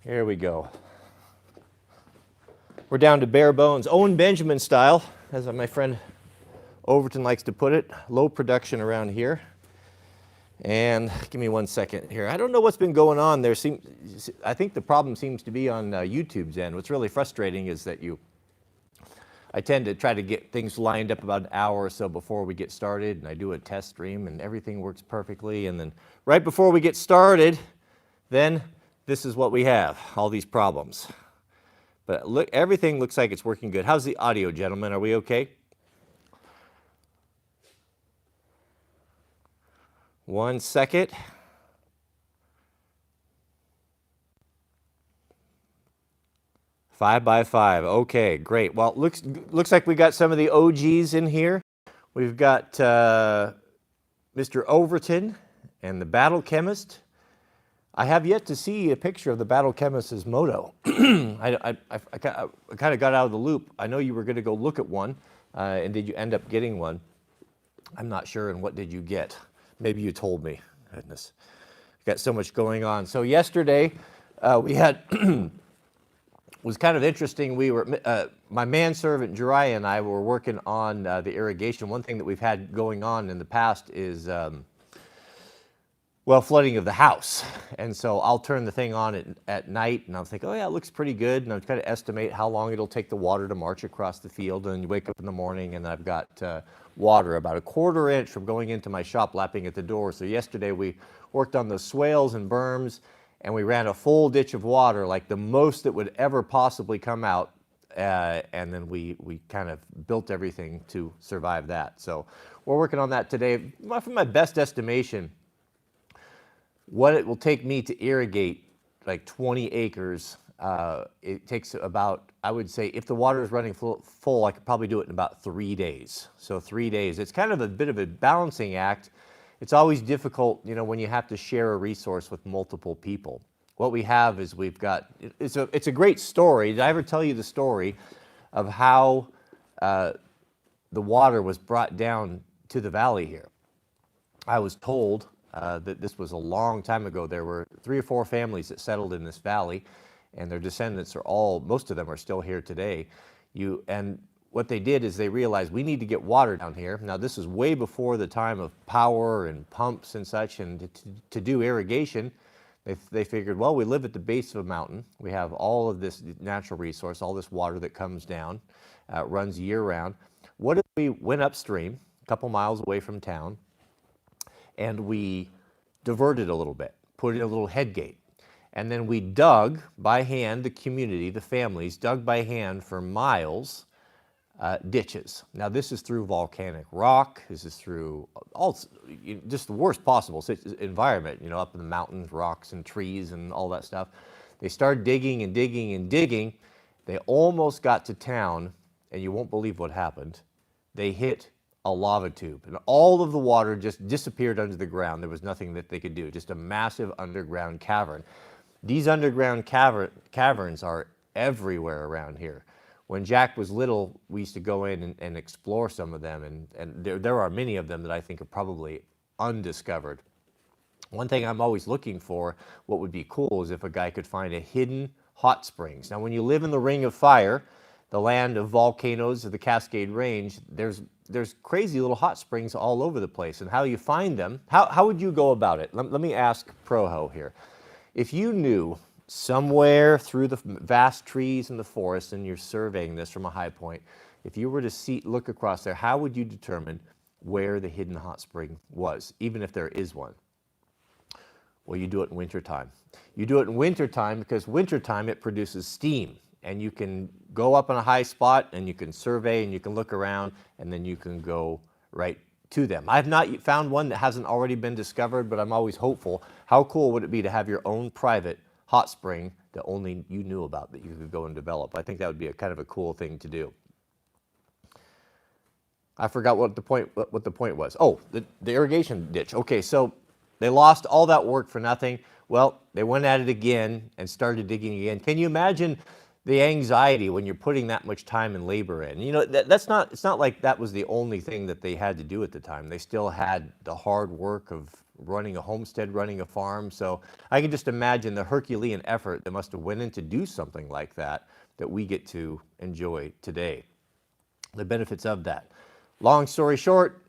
Here we go. We're down to bare bones. Owen Benjamin style, as my friend Overton likes to put it. Low production around here. And give me 1 second here. I don't know what's been going on there. I think the problem seems to be on YouTube's end. What's really frustrating is that I tend to try to get things lined up about an hour or so before we get started, and I do a test stream, and everything works perfectly. And then right before we get started, then this is what we have, all these problems. But look, everything looks like it's working good. How's the audio, gentlemen? Are we okay? 1 second. Five by five. Okay, great. Well, looks like we got some of the OGs in here. We've got Mr. Overton and the Battle Chemist. I have yet to see a picture of the Battle Chemist's moto. I kind of got out of the loop. I know you were going to go look at one, and did you end up getting one? I'm not sure. And what did you get? Maybe you told me. Goodness, got so much going on. So yesterday we had was kind of interesting. We were my manservant Jariah and I were working on the irrigation. One thing that we've had going on in the past is well, flooding of the house. And so I'll turn the thing on at night, and I'll think, oh yeah, it looks pretty good. And I'll kind of estimate how long it'll take the water to march across the field. And you wake up in the morning, and I've got water about a quarter inch from going into my shop, lapping at the door. So yesterday we worked on the swales and berms, and we ran a full ditch of water, like the most that would ever possibly come out. And then we kind of built everything to survive that. So we're working on that today. From my best estimation, what it will take me to irrigate like 20 acres, it takes about, I would say, if the water is running full, I could probably do it in about 3 days. So 3 days. It's kind of a bit of a balancing act. It's always difficult, you know, when you have to share a resource with multiple people. What we have is we've got, it's a great story. Did I ever tell you the story of how the water was brought down to the valley here? I was told that this was a long time ago. There were 3 or 4 families that settled in this valley, and their descendants are most of them are still here today. And what they did is they realized we need to get water down here. Now this is way before the time of power and pumps and such, and to do irrigation, they figured, well, we live at the base of a mountain. We have all of this natural resource, all this water that comes down, runs year round. What if we went upstream, a couple miles away from town, and we diverted a little bit, put in a little head gate. And then we dug by hand, the community, the families, dug by hand for miles, ditches. Now this is through volcanic rock. This is through just the worst possible environment, you know, up in the mountains, rocks and trees and all that stuff. They started digging and digging and digging. They almost got to town, and you won't believe what happened. They hit a lava tube, and all of the water just disappeared under the ground. There was nothing that they could do, just a massive underground cavern. These underground caverns are everywhere around here. When Jack was little, we used to go in and explore some of them, and there are many of them that I think are probably undiscovered. One thing I'm always looking for, what would be cool, is if a guy could find a hidden hot springs. Now when you live in the Ring of Fire, the land of volcanoes of the Cascade Range, there's crazy little hot springs all over the place. And how you find them, how would you go about it? Let me ask Proho here. If you knew somewhere through the vast trees in the forest, and you're surveying this from a high point, if you were to look across there, how would you determine where the hidden hot spring was, even if there is one? Well, you do it in wintertime. You do it in wintertime because wintertime it produces steam. And you can go up on a high spot, and you can survey, and you can look around, and then you can go right to them. I've not found one that hasn't already been discovered, but I'm always hopeful. How cool would it be to have your own private hot spring that only you knew about, that you could go and develop? I think that would be kind of a cool thing to do. I forgot what the point was. Oh, the irrigation ditch. Okay, so they lost all that work for nothing. Well, they went at it again and started digging again. Can you imagine the anxiety when you're putting that much time and labor in? You know, it's not like that was the only thing that they had to do at the time. They still had the hard work of running a homestead, running a farm. So I can just imagine the Herculean effort that must have went in to do something like that, that we get to enjoy today. The benefits of that. Long story short,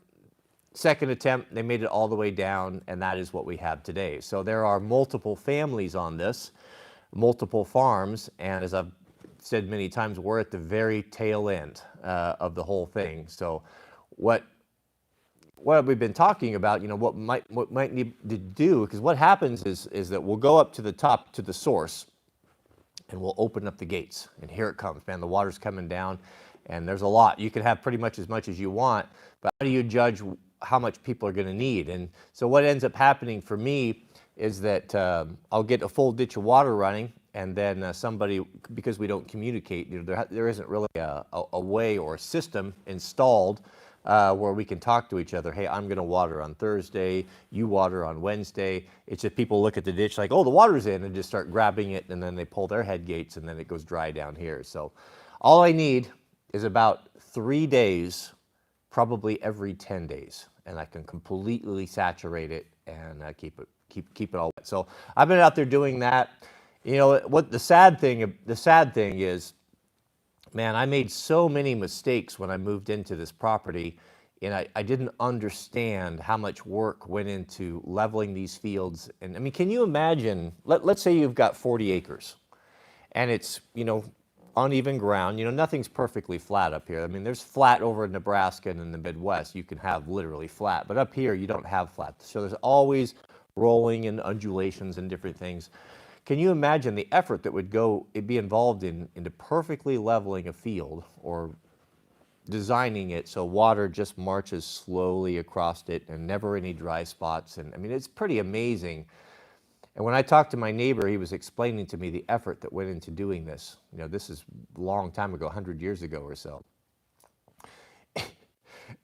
second attempt, they made it all the way down, and that is what we have today. So there are multiple families on this, multiple farms, and as I've said many times, we're at the very tail end of the whole thing. So what we've been talking about, what might need to do, because what happens is that we'll go up to the top, to the source, and we'll open up the gates, and here it comes, man, the water's coming down, and there's a lot. You can have pretty much as you want, but how do you judge how much people are going to need? And so what ends up happening for me is that I'll get a full ditch of water running, and then somebody, because we don't communicate, there isn't really a way or a system installed where we can talk to each other. Hey, I'm going to water on Thursday, you water on Wednesday. It's just people look at the ditch like, oh, the water's in, and just start grabbing it, and then they pull their head gates, and then it goes dry down here. So all I need is about 3 days, probably every 10 days, and I can completely saturate it and keep it all wet. So I've been out there doing that. What the sad thing is, man, I made so many mistakes when I moved into this property, and I didn't understand how much work went into leveling these fields. And I mean, can you imagine, let's say you've got 40 acres and it's, uneven ground. Nothing's perfectly flat up here. I mean, there's flat over in Nebraska and in the Midwest. You can have literally flat, but up here you don't have flat. So there's always rolling and undulations and different things. Can you imagine the effort that would be involved into perfectly leveling a field or designing it so water just marches slowly across it and never any dry spots? And I mean, it's pretty amazing. And when I talked to my neighbor, he was explaining to me the effort that went into doing this. This is a long time ago, 100 years ago or so.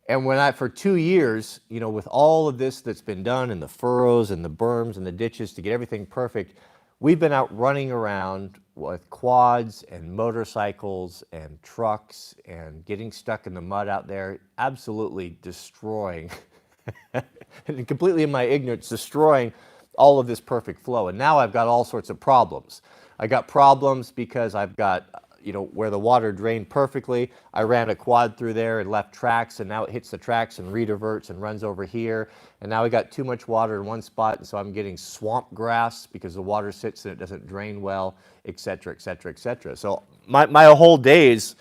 And for 2 years, with all of this that's been done, and the furrows and the berms and the ditches to get everything perfect, we've been out running around with quads and motorcycles and trucks and getting stuck in the mud out there, absolutely destroying, and completely in my ignorance, destroying all of this perfect flow. And now I've got all sorts of problems. I got problems because I've got, where the water drained perfectly, I ran a quad through there and left tracks, and now it hits the tracks and rediverts and runs over here. And now we got too much water in one spot, and so I'm getting swamp grass because the water sits and it doesn't drain well, et cetera, et cetera, et cetera. So my whole days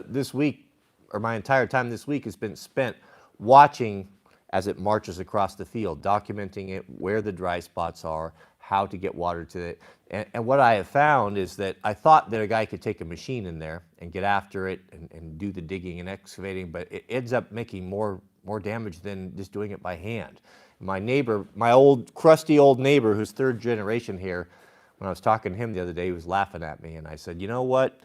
this week, or my entire time this week, has been spent watching as it marches across the field, documenting it, where the dry spots are, how to get water to it. And what I have found is that I thought that a guy could take a machine in there and get after it and do the digging and excavating, but it ends up making more damage than just doing it by hand. My neighbor, my crusty old neighbor, who's third generation here, when I was talking to him the other day, he was laughing at me, and I said, you know what?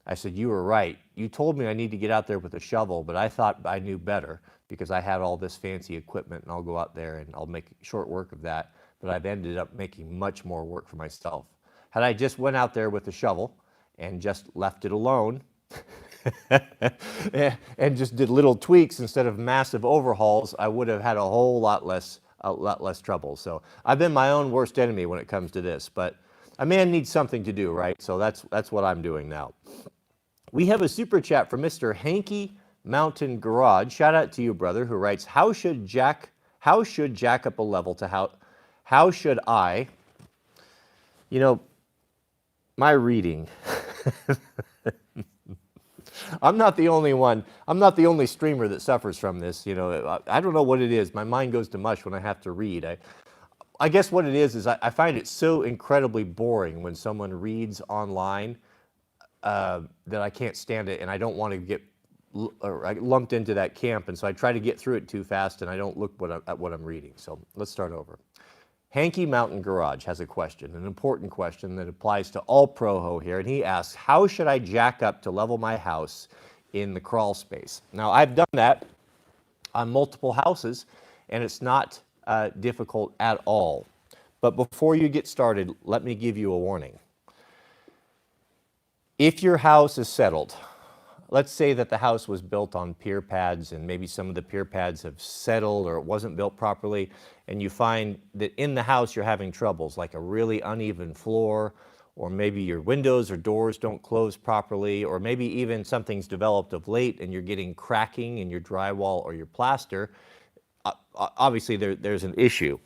I said, you were right. You told me I need to get out there with a shovel, but I thought I knew better because I had all this fancy equipment, and I'll go out there and I'll make short work of that. But I've ended up making much more work for myself. Had I just went out there with a shovel and just left it alone and just did little tweaks instead of massive overhauls, I would have had a lot less trouble. So I've been my own worst enemy when it comes to this, but a man needs something to do, right? So that's what I'm doing now. We have a super chat from Mr. Hanky Mountain Garage. Shout out to you, brother, who writes, how should jack up a level to how should I, my reading, I'm not the only one. I'm not the only streamer that suffers from this. I don't know what it is. My mind goes to mush when I have to read. I guess what it is I find it so incredibly boring when someone reads online that I can't stand it, and I don't want to get lumped into that camp, and so I try to get through it too fast, and I don't look at what I'm reading. So let's start over. Hanky Mountain Garage has a question, an important question that applies to all Proho here, and he asks, how should I jack up to level my house in the crawl space? Now, I've done that on multiple houses, and it's not difficult at all. But before you get started, let me give you a warning. If your house is settled, let's say that the house was built on pier pads and maybe some of the pier pads have settled or it wasn't built properly, and you find that in the house you're having troubles like a really uneven floor, or maybe your windows or doors don't close properly, or maybe even something's developed of late and you're getting cracking in your drywall or your plaster, obviously there's an issue.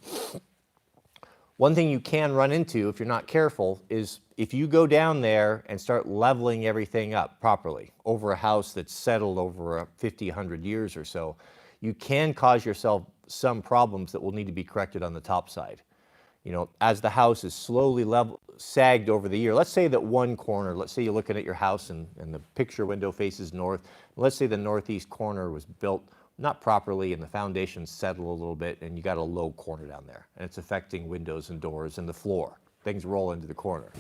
One thing you can run into if you're not careful is if you go down there and start leveling everything up properly over a house that's settled over 50, 100 years or so, you can cause yourself some problems that will need to be corrected on the top side. You know, as the house is slowly sagged over the year, let's say that one corner, let's say you're looking at your house and the picture window faces north. Let's say the northeast corner was built not properly and the foundations settle a little bit and you got a low corner down there and it's affecting windows and doors and the floor. Things roll into the corner.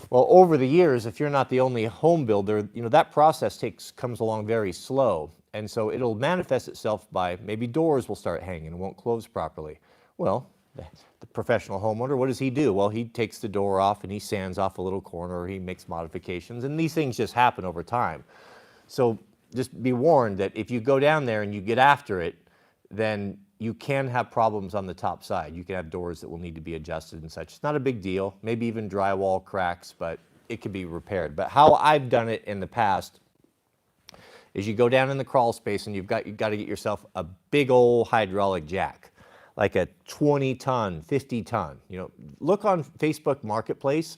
Well, over the years, if you're not the only home builder, you know, that process comes along very slow. And so it'll manifest itself by maybe doors will start hanging and won't close properly. Well, the professional homeowner, what does he do? Well, he takes the door off and he sands off a little corner, or he makes modifications, and these things just happen over time. So just be warned that if you go down there and you get after it, then you can have problems on the top side. You can have doors that will need to be adjusted and such. It's not a big deal, maybe even drywall cracks, but it can be repaired. But how I've done it in the past is you go down in the crawl space and you've got to get yourself a big old hydraulic jack, like a 20-ton, 50-ton. You know, look on Facebook Marketplace.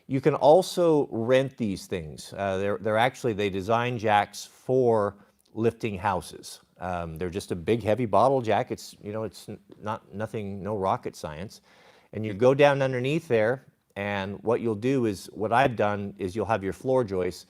You can also rent these things. They design jacks for lifting houses. They're just a big heavy bottle jack. It's no rocket science. And you go down underneath there, and what you'll do is, what I've done is you'll have your floor joists.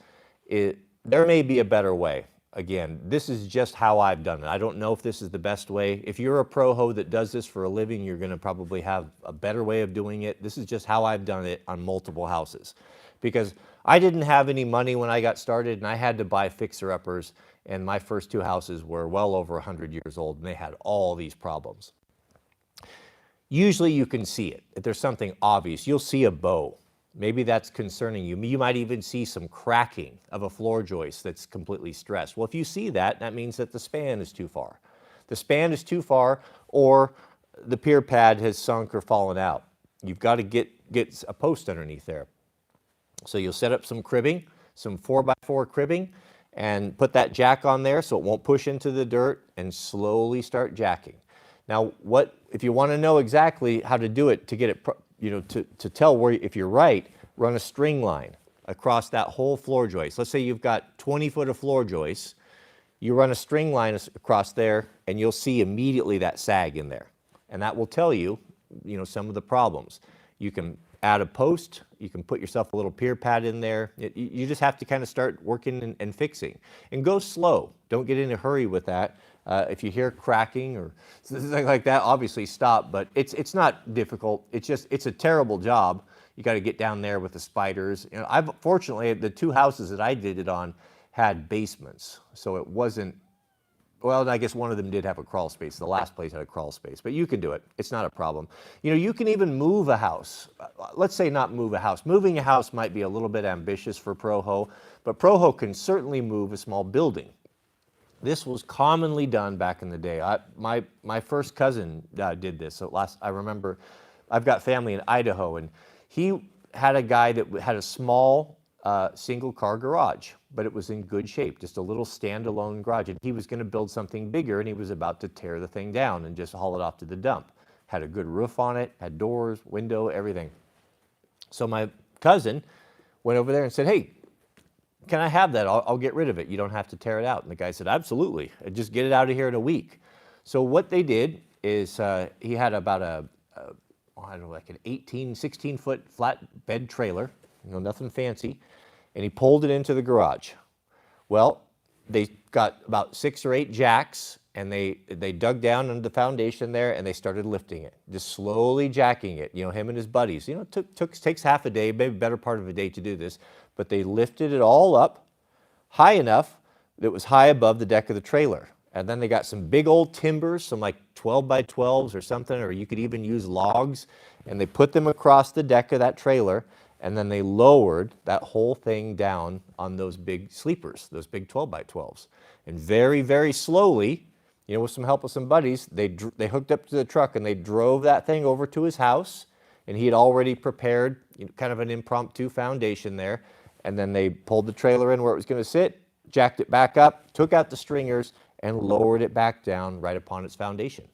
There may be a better way. Again, this is just how I've done it. I don't know if this is the best way. If you're a pro ho that does this for a living, you're going to probably have a better way of doing it. This is just how I've done it on multiple houses. Because I didn't have any money when I got started, and I had to buy fixer-uppers, and my first two houses were well over 100 years old, and they had all these problems. Usually you can see it. If there's something obvious, you'll see a bow. Maybe that's concerning you. You might even see some cracking of a floor joist that's completely stressed. Well, if you see that, that means that the span is too far. The span is too far, or the pier pad has sunk or fallen out. You've got to get a post underneath there. So you'll set up some cribbing, some 4x4 cribbing, and put that jack on there so it won't push into the dirt, and slowly start jacking. Now, if you want to know exactly how to do it to get it, to tell where, if you're right, run a string line across that whole floor joist. Let's say you've got 20 foot of floor joists. You run a string line across there, and you'll see immediately that sag in there. And that will tell you, some of the problems. You can add a post. You can put yourself a little pier pad in there. You just have to kind of start working and fixing. And go slow. Don't get in a hurry with that. If you hear cracking or something like that, obviously stop, but it's not difficult. It's a terrible job. You got to get down there with the spiders. Fortunately, the two houses that I did it on had basements, so it wasn't, well, I guess one of them did have a crawl space. The last place had a crawl space, but you can do it. It's not a problem. You can even move a house. Let's say not move a house. Moving a house might be a little bit ambitious for Pro-Ho, but Pro-Ho can certainly move a small building. This was commonly done back in the day. My first cousin did this. So I remember, I've got family in Idaho, and he had a guy that had a small single car garage, but it was in good shape, just a little standalone garage. And he was going to build something bigger, and he was about to tear the thing down and just haul it off to the dump. Had a good roof on it, had doors, window, everything. So my cousin went over there and said, "Hey, can I have that? I'll get rid of it. You don't have to tear it out." And the guy said, "Absolutely. Just get it out of here in a week." So what they did is he had about like an 16 foot flat bed trailer, nothing fancy, and he pulled it into the garage. Well, they got about 6 or 8 jacks, and they dug down under the foundation there, and they started lifting it, just slowly jacking it. Him and his buddies. It takes half a day, maybe better part of a day to do this. But they lifted it all up high enough that it was high above the deck of the trailer. And then they got some big old timbers, some like 12 by 12s or something, or you could even use logs, and they put them across the deck of that trailer, and then they lowered that whole thing down on those big sleepers, those big 12 by 12s. And very, very slowly, with some help with some buddies, they hooked up to the truck and they drove that thing over to his house, and he had already prepared kind of an impromptu foundation there. And then they pulled the trailer in where it was going to sit, jacked it back up, took out the stringers, and lowered it back down right upon its foundation.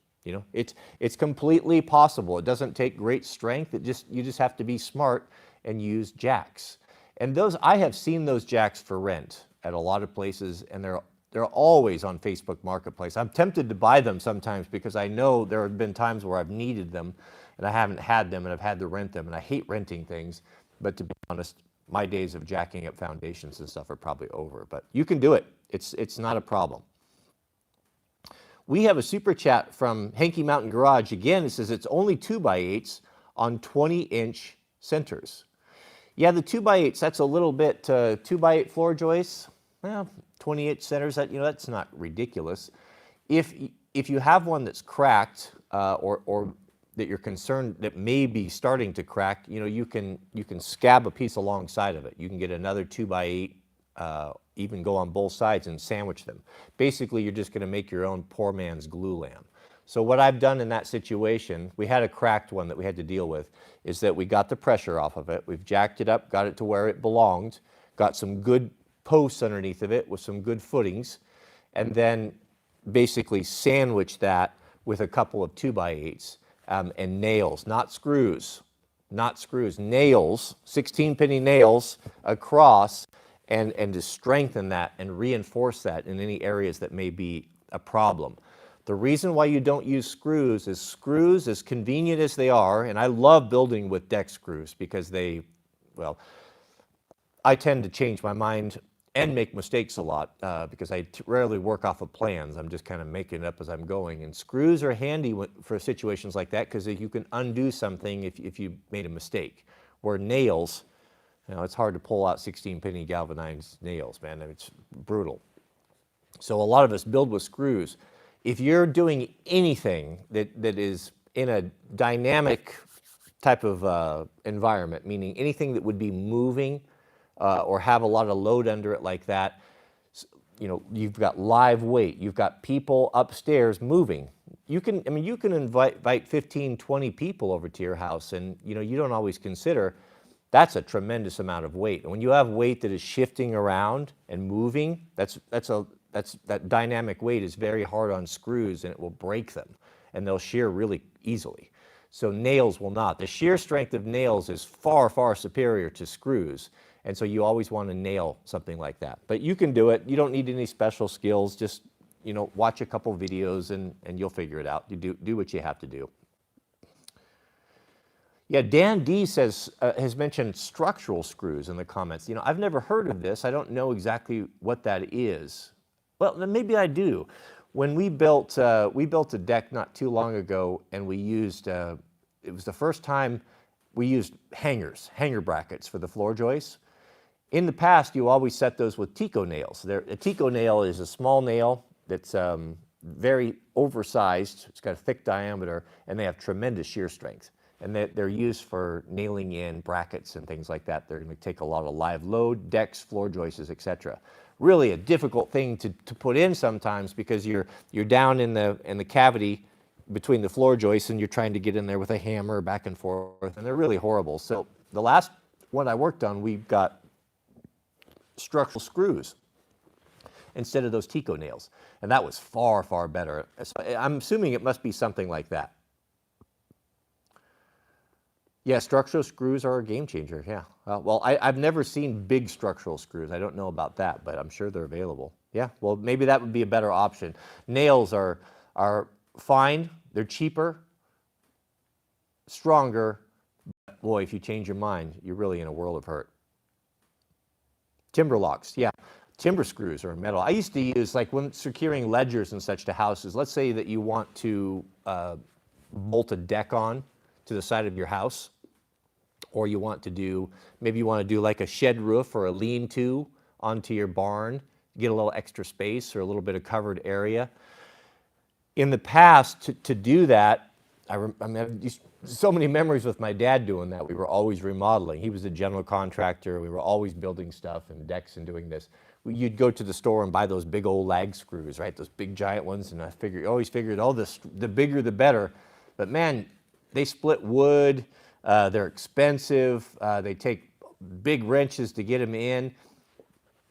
It's completely possible. It doesn't take great strength. You just have to be smart and use jacks. And I have seen those jacks for rent at a lot of places, and they're always on Facebook Marketplace. I'm tempted to buy them sometimes because I know there have been times where I've needed them and I haven't had them and I've had to rent them, and I hate renting things. But to be honest, my days of jacking up foundations and stuff are probably over. But you can do it. It's not a problem. We have a super chat from Hanky Mountain Garage. Again, it says it's only 2x8s on 20-inch centers. Yeah, the 2x8s, that's a little bit 2x8 floor joists. Well, 28 centers, that's not ridiculous. If you have one that's cracked or that you're concerned that may be starting to crack, you can scab a piece alongside of it. You can get another 2x8, even go on both sides and sandwich them. Basically, you're just going to make your own poor man's glue lamb. So what I've done in that situation, we had a cracked one that we had to deal with, is that we got the pressure off of it. We've jacked it up, got it to where it belonged, got some good posts underneath of it with some good footings, and then basically sandwiched that with a couple of 2x8s and nails, not screws, nails, 16-penny nails across, and to strengthen that and reinforce that in any areas that may be a problem. The reason why you don't use screws, as convenient as they are, and I love building with deck screws because I tend to change my mind and make mistakes a lot because I rarely work off of plans. I'm just kind of making it up as I'm going. And screws are handy for situations like that because you can undo something if you made a mistake. Where nails, it's hard to pull out 16-penny galvanized nails, man. It's brutal. So a lot of us build with screws. If you're doing anything that is in a dynamic type of environment, meaning anything that would be moving or have a lot of load under it like that, you've got live weight, you've got people upstairs moving. You can invite 15, 20 people over to your house, and you don't always consider that's a tremendous amount of weight. And when you have weight that is shifting around and moving, that dynamic weight is very hard on screws, and it will break them, and they'll shear really easily. So nails will not. The shear strength of nails is far, far superior to screws, and so you always want to nail something like that. But you can do it. You don't need any special skills. Just watch a couple videos and you'll figure it out. You do what you have to do. Yeah, Dan D has mentioned structural screws in the comments. I've never heard of this. I don't know exactly what that is. Well, maybe I do. When we built a deck not too long ago, and we used it was the first time we used hanger brackets for the floor joists. In the past, you always set those with Tico nails. A Tico nail is a small nail that's very oversized. It's got a thick diameter, and they have tremendous shear strength. And they're used for nailing in brackets and things like that. They're going to take a lot of live load, decks, floor joists, etc. Really a difficult thing to put in sometimes because you're down in the cavity between the floor joists, and you're trying to get in there with a hammer back and forth, and they're really horrible. So the last one I worked on, we got structural screws instead of those Tico nails, and that was far, far better. So I'm assuming it must be something like that. Yeah, structural screws are a game changer, yeah. Well, I've never seen big structural screws. I don't know about that, but I'm sure they're available. Yeah, well, maybe that would be a better option. Nails are fine. They're cheaper, stronger. But boy, if you change your mind, you're really in a world of hurt. Timber locks, yeah. Timber screws are metal. I used to use, like when securing ledgers and such to houses, let's say that you want to bolt a deck on to the side of your house, or you want to do, maybe you want to do like a shed roof or a lean-to onto your barn, get a little extra space or a little bit of covered area. In the past, to do that, I mean, I have so many memories with my dad doing that. We were always remodeling. He was a general contractor. We were always building stuff and decks and doing this. You'd go to the store and buy those big old lag screws, right? Those big giant ones. And always figured, oh, the bigger the better. But man, they split wood. They're expensive. They take big wrenches to get them in.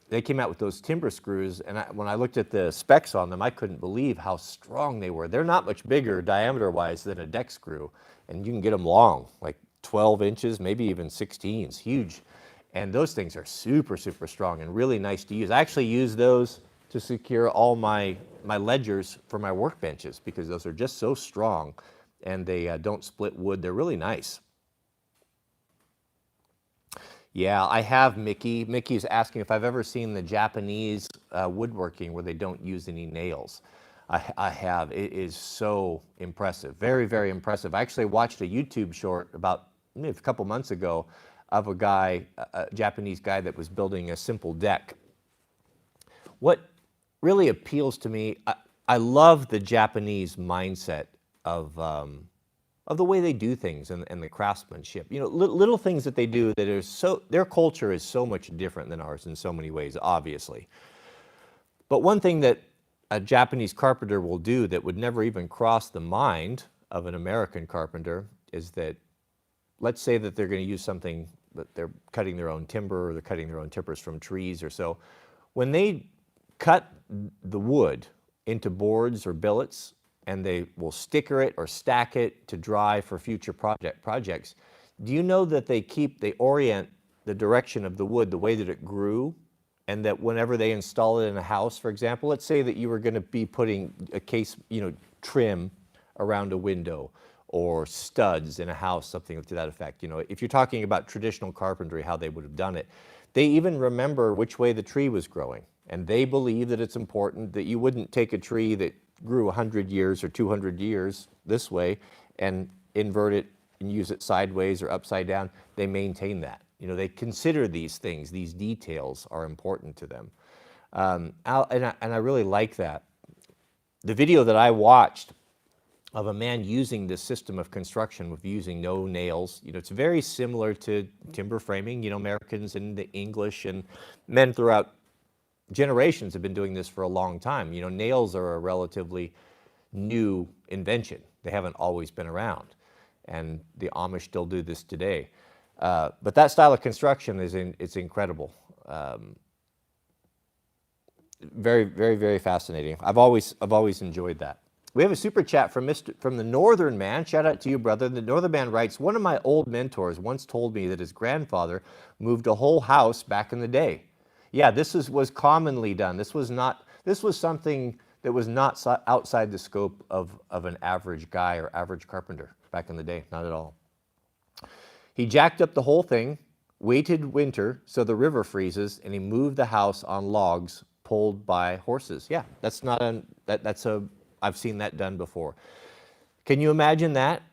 They came out with those timber screws, and when I looked at the specs on them, I couldn't believe how strong they were. They're not much bigger diameter-wise than a deck screw, and you can get them long, like 12 inches, maybe even 16. It's huge. And those things are super, super strong and really nice to use. I actually use those to secure all my ledgers for my workbenches because those are just so strong, and they don't split wood. They're really nice. Yeah, I have Mickey. Mickey's asking if I've ever seen the Japanese woodworking where they don't use any nails. I have. It is so impressive. Very, very impressive. I actually watched a YouTube short about maybe a couple months ago of a guy, a Japanese guy that was building a simple deck. What really appeals to me, I love the Japanese mindset of the way they do things and the craftsmanship. You know, little things that they do that are so, their culture is so much different than ours in so many ways, obviously. But one thing that a Japanese carpenter will do that would never even cross the mind of an American carpenter is that, let's say that they're going to use something that they're cutting their own timber or they're cutting their own timbers from trees or so. When they cut the wood into boards or billets, and they will sticker it or stack it to dry for future projects. Do you know that they orient the direction of the wood the way that it grew, and that whenever they install it in a house, for example, let's say that you were going to be putting a case, trim around a window or studs in a house, something to that effect. If you're talking about traditional carpentry, how they would have done it, they even remember which way the tree was growing, and they believe that it's important that you wouldn't take a tree that grew 100 years or 200 years this way and invert it and use it sideways or upside down. They maintain that. They consider these things, these details are important to them. And I really like that. The video that I watched of a man using this system of construction with using no nails, it's very similar to timber framing. Americans and the English and men throughout generations have been doing this for a long time. Nails are a relatively new invention. They haven't always been around, and the Amish still do this today. But that style of construction it's incredible. Very, very, very fascinating. I've always enjoyed that. We have a super chat from the Northern Man. Shout out to you, brother. The Northern Man writes, one of my old mentors once told me that his grandfather moved a whole house back in the day. Yeah, this was commonly done. This was something that was not outside the scope of an average guy or average carpenter back in the day, not at all. He jacked up the whole thing, waited winter so the river freezes, and he moved the house on logs pulled by horses. Yeah, I've seen that done before. Can you imagine that?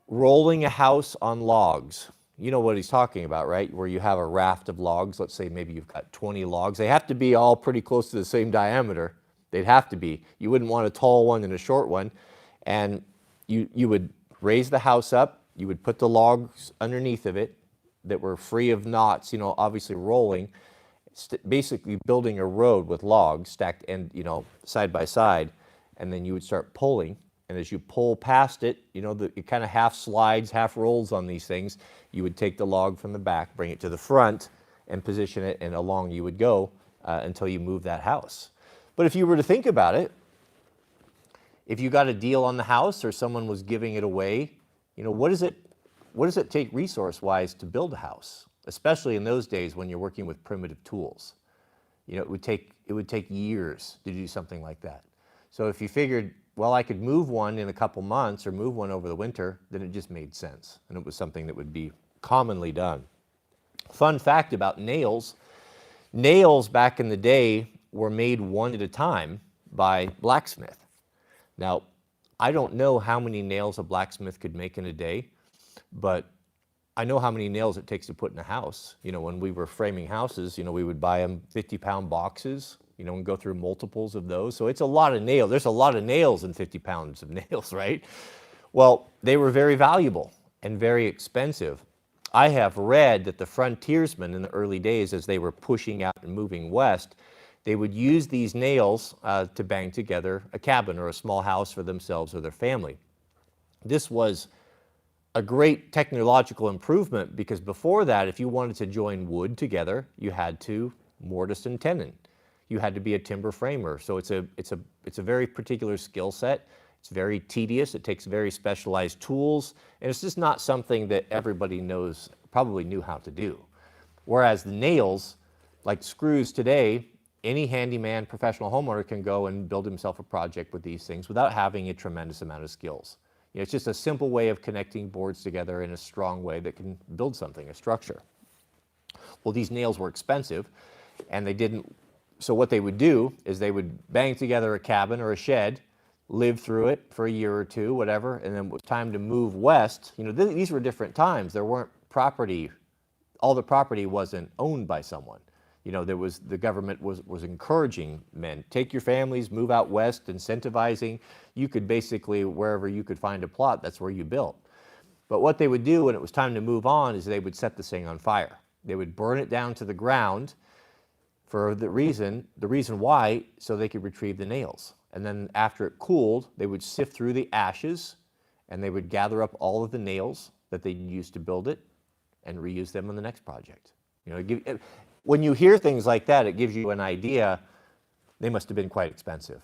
Rolling a house on logs. You know what he's talking about, right? Where you have a raft of logs. Let's say maybe you've got 20 logs. They have to be all pretty close to the same diameter. They'd have to be. You wouldn't want a tall one and a short one. And you would raise the house up. You would put the logs underneath of it that were free of knots, obviously rolling, basically building a road with logs stacked side by side. And then you would start pulling. And as you pull past it, it kind of half slides, half rolls on these things. You would take the log from the back, bring it to the front, and position it, and along you would go until you move that house. But if you were to think about it, if you got a deal on the house or someone was giving it away, what does it take resource-wise to build a house? Especially in those days when you're working with primitive tools. It would take years to do something like that. So if you figured, well, I could move one in a couple months or move one over the winter, then it just made sense. And it was something that would be commonly done. Fun fact about nails. Nails back in the day were made one at a time by blacksmith. Now, I don't know how many nails a blacksmith could make in a day, but I know how many nails it takes to put in a house. When we were framing houses, we would buy them 50-pound boxes, and go through multiples of those. So it's a lot of nails. There's a lot of nails in 50 pounds of nails, right? Well, they were very valuable and very expensive. I have read that the frontiersmen in the early days, as they were pushing out and moving west, they would use these nails to bang together a cabin or a small house for themselves or their family. This was a great technological improvement because before that, if you wanted to join wood together, you had to mortise and tenon. You had to be a timber framer. So it's a very particular skill set. It's very tedious. It takes very specialized tools, and it's just not something that everybody probably knew how to do. Whereas the nails, like screws today, any handyman, professional homeowner can go and build himself a project with these things without having a tremendous amount of skills. You know, it's just a simple way of connecting boards together in a strong way that can build something, a structure. Well, these nails were expensive, and they didn't. So what they would do is they would bang together a cabin or a shed, live through it for a year or two, whatever, and then it was time to move west. You know, these were different times. There weren't property, all the property wasn't owned by someone. You know, the government was encouraging men, take your families, move out west, incentivizing. You could basically, wherever you could find a plot, that's where you built. But what they would do when it was time to move on is they would set this thing on fire. They would burn it down to the ground for the reason why, so they could retrieve the nails. And then after it cooled, they would sift through the ashes and they would gather up all of the nails that they used to build it and reuse them on the next project. You know, when you hear things like that, it gives you an idea. They must have been quite expensive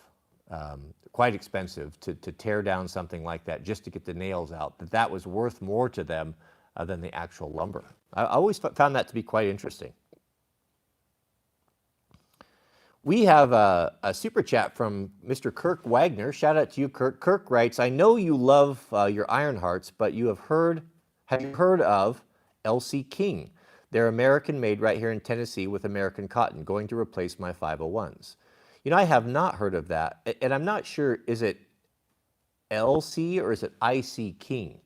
to tear down something like that just to get the nails out, that was worth more to them than the actual lumber. I always found that to be quite interesting. We have a super chat from Mr. Kirk Wagner. Shout out to you, Kirk. Kirk writes, I know you love your Ironhearts, but have you heard of LC King? They're American made right here in Tennessee with American cotton, going to replace my 501s. You know, I have not heard of that, and I'm not sure, is it LC or is it IC King?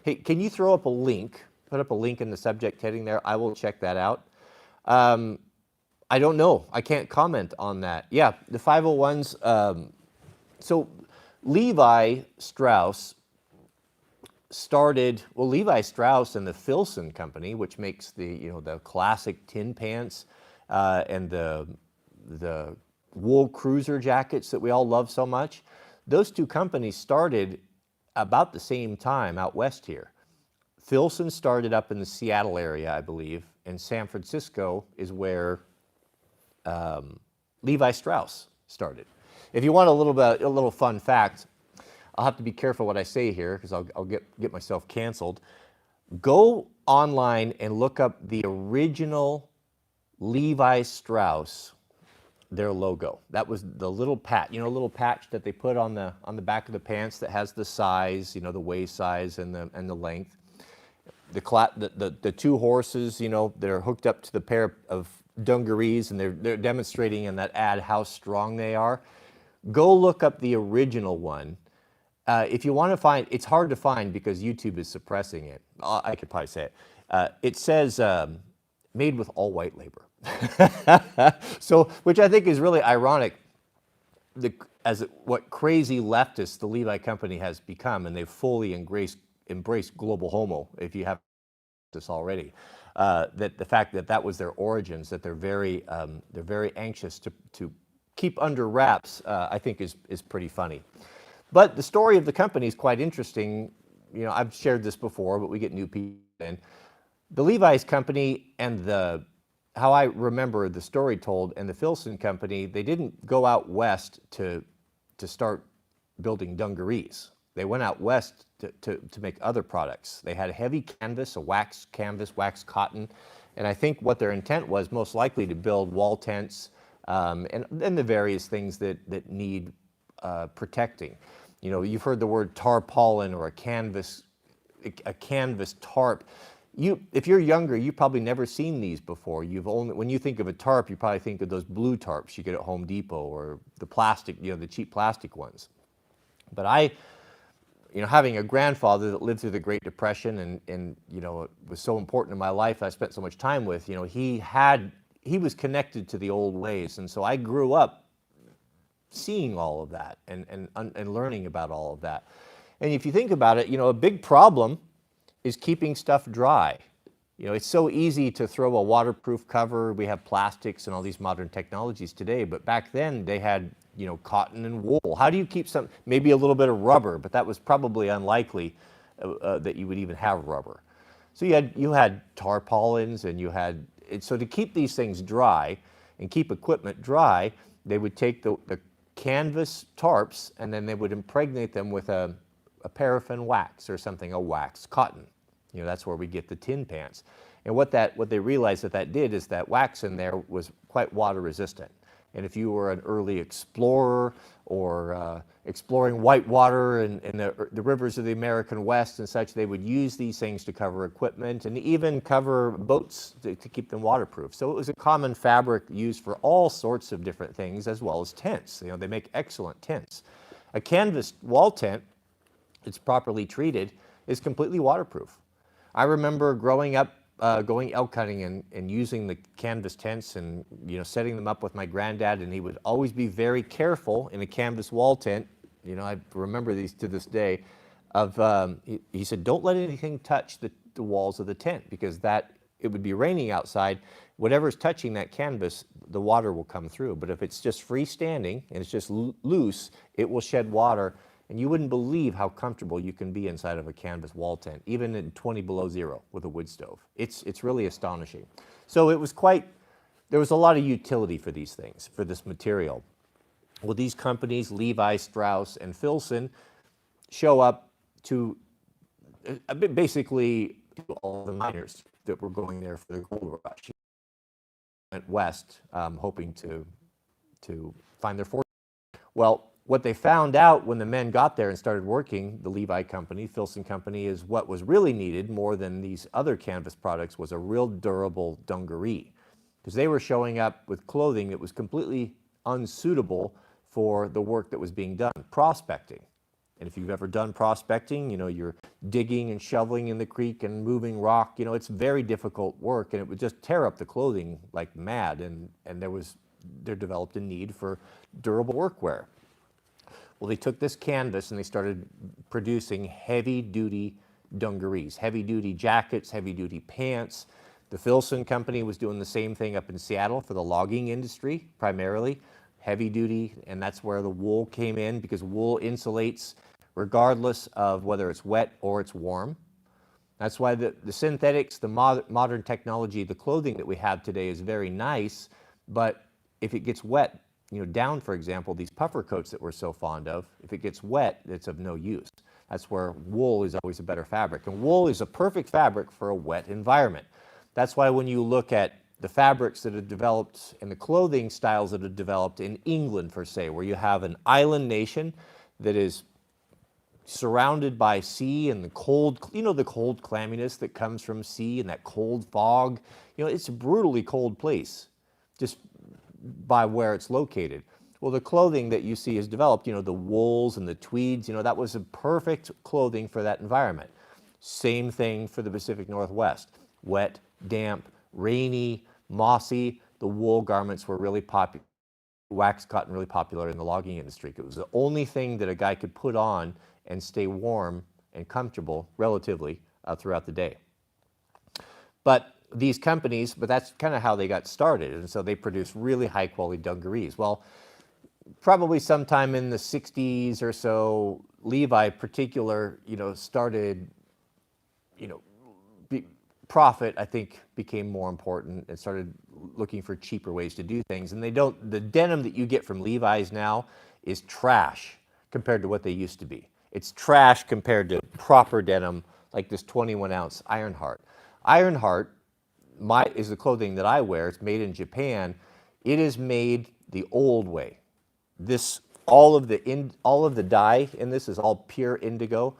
Hey, can you throw up a link, put up a link in the subject heading there? I will check that out. I don't know. I can't comment on that. Yeah, the 501s. So Levi Strauss started, well, Levi Strauss and the Filson Company, which makes the classic tin pants and the wool cruiser jackets that we all love so much. Those two companies started about the same time out west here. Filson started up in the Seattle area, I believe, and San Francisco is where Levi Strauss started. If you want a little fun fact, I'll have to be careful what I say here because I'll get myself canceled. Go online and look up the original Levi Strauss, their logo. That was the little patch, little patch that they put on the back of the pants that has the size, the waist size and the length. The two horses, that are hooked up to the pair of dungarees, and they're demonstrating in that ad how strong they are. Go look up the original one. If you want to find, it's hard to find because YouTube is suppressing it. I could probably say it. It says made with all white labor. So, which I think is really ironic. What crazy leftists the Levi Company has become, and they've fully embraced global homo. If you have this already, that the fact that was their origins, that they're very anxious to keep under wraps, I think is pretty funny. But the story of the company is quite interesting. I've shared this before, but we get new people in. The Levi's Company and how I remember the story told, and the Filson Company, they didn't go out west to start building dungarees. They went out west to make other products. They had heavy canvas, a wax canvas, wax cotton, and I think what their intent was most likely to build wall tents and the various things that need protecting. You've heard the word tarpaulin or a canvas tarp. If you're younger, you've probably never seen these before. When you think of a tarp, you probably think of those blue tarps you get at Home Depot or the plastic, the cheap plastic ones. But having a grandfather that lived through the Great Depression and it was so important in my life, I spent so much time with, he was connected to the old ways. And so I grew up seeing all of that and learning about all of that. And if you think about it, a big problem is keeping stuff dry. It's so easy to throw a waterproof cover. We have plastics and all these modern technologies today, but back then they had, cotton and wool. How do you keep maybe a little bit of rubber, but that was probably unlikely that you would even have rubber. So you had tarpaulins and so to keep these things dry and keep equipment dry, they would take the canvas tarps and then they would impregnate them with a paraffin wax or something, a wax cotton. That's where we get the tin pants. And what they realized that did is that wax in there was quite water resistant. And if you were an early explorer or exploring whitewater and the rivers of the American West and such, they would use these things to cover equipment and even cover boats to keep them waterproof. So it was a common fabric used for all sorts of different things, as well as tents. They make excellent tents. A canvas wall tent, it's properly treated, is completely waterproof. I remember growing up, going elk hunting and using the canvas tents and setting them up with my granddad, and he would always be very careful in a canvas wall tent. I remember these to this day. He said, don't let anything touch the walls of the tent, because it would be raining outside. Whatever's touching that canvas, the water will come through. But if it's just freestanding and it's just loose, it will shed water. And you wouldn't believe how comfortable you can be inside of a canvas wall tent, even in 20 below zero with a wood stove. It's really astonishing. So there was a lot of utility for these things, for this material. Well, these companies, Levi, Strauss, and Filson, show up to basically all the miners that were going there for the gold rush. Went west, hoping to find their fortune. Well, what they found out when the men got there and started working, the Levi company, Filson company, is what was really needed more than these other canvas products was a real durable dungaree. Because they were showing up with clothing that was completely unsuitable for the work that was being done, prospecting. And if you've ever done prospecting, you're digging and shoveling in the creek and moving rock, it's very difficult work, and it would just tear up the clothing like mad, and there developed a need for durable workwear. Well, they took this canvas and they started producing heavy-duty dungarees, heavy-duty jackets, heavy-duty pants. The Filson company was doing the same thing up in Seattle for the logging industry, primarily, heavy-duty, and that's where the wool came in, because wool insulates regardless of whether it's wet or it's warm. That's why the synthetics, the modern technology, the clothing that we have today is very nice, but if it gets wet, down, for example, these puffer coats that we're so fond of, if it gets wet, it's of no use. That's where wool is always a better fabric. And wool is a perfect fabric for a wet environment. That's why when you look at the fabrics that have developed and the clothing styles that have developed in England, per se, where you have an island nation that is surrounded by sea and the cold, the cold clamminess that comes from sea and that cold fog, it's a brutally cold place, just by where it's located. Well, the clothing that you see is developed, the wools and the tweeds, that was a perfect clothing for that environment. Same thing for the Pacific Northwest. Wet, damp, rainy, mossy. The wool garments were really popular. Wax cotton really popular in the logging industry. It was the only thing that a guy could put on and stay warm and comfortable relatively throughout the day. But these companies, that's kind of how they got started. And so they produce really high quality dungarees. Well, probably sometime in the 60s or so, Levi particular, started, profit, I think, became more important and started looking for cheaper ways to do things. And the denim that you get from Levi's now is trash compared to what they used to be. It's trash compared to proper denim, like this 21-ounce Ironheart. Ironheart is the clothing that I wear. It's made in Japan. It is made the old way. All of the dye in this is all pure indigo,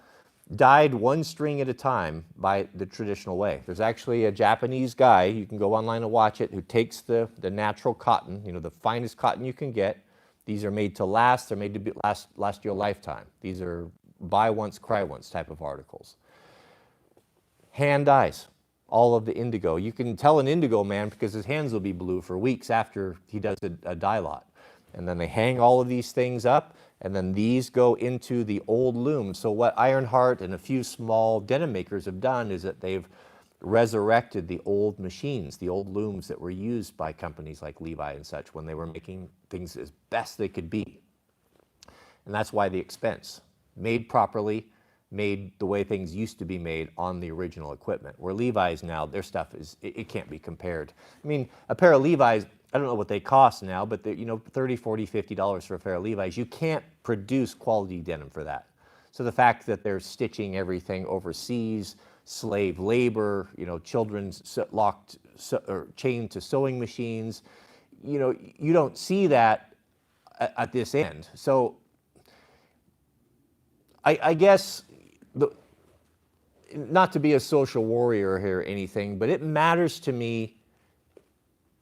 dyed one string at a time by the traditional way. There's actually a Japanese guy, you can go online and watch it, who takes the natural cotton, the finest cotton you can get. These are made to last. They're made to last you a lifetime. These are buy once, cry once type of articles. Hand dyes all of the indigo. You can tell an indigo man because his hands will be blue for weeks after he does a dye lot. And then they hang all of these things up, And then these go into the old loom. So what Ironheart and a few small denim makers have done is that they've resurrected the old machines, the old looms that were used by companies like Levi and such when they were making things as best they could be. And that's why the expense. Made properly, made the way things used to be made on the original equipment. Where Levi's now, their stuff is, it can't be compared. I mean, a pair of Levi's, I don't know what they cost now, but they're, $30, $40, $50 for a pair of Levi's. You can't produce quality denim for that. So the fact that they're stitching everything overseas, slave labor, children locked or chained to sewing machines, you don't see that at this end. So I guess, not to be a social warrior here or anything, but it matters to me.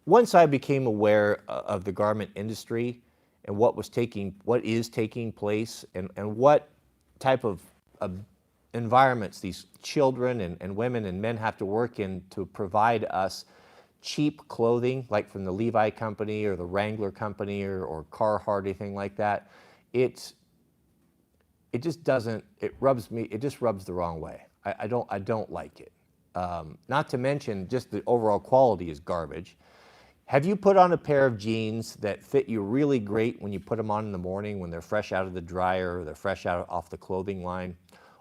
Once I became aware of the garment industry and what is taking place and what type of environments these children and women and men have to work in to provide us cheap clothing, like from the Levi company or the Wrangler company or Carhartt, anything like that, it just doesn't, it just rubs the wrong way. I don't like it. Not to mention just the overall quality is garbage. Have you put on a pair of jeans that fit you really great when you put them on in the morning when they're fresh out of the dryer or they're fresh out off the clothing line,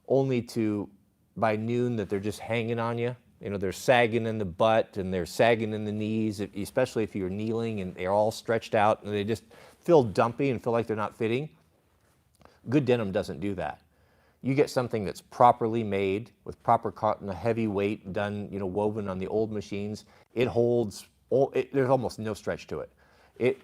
only to, by noon, that they're just hanging on you? They're sagging in the butt and they're sagging in the knees, especially if you're kneeling and they're all stretched out and they just feel dumpy and feel like they're not fitting. Good denim doesn't do that. You get something that's properly made with proper cotton, a heavy weight done, woven on the old machines. It holds, there's almost no stretch to it.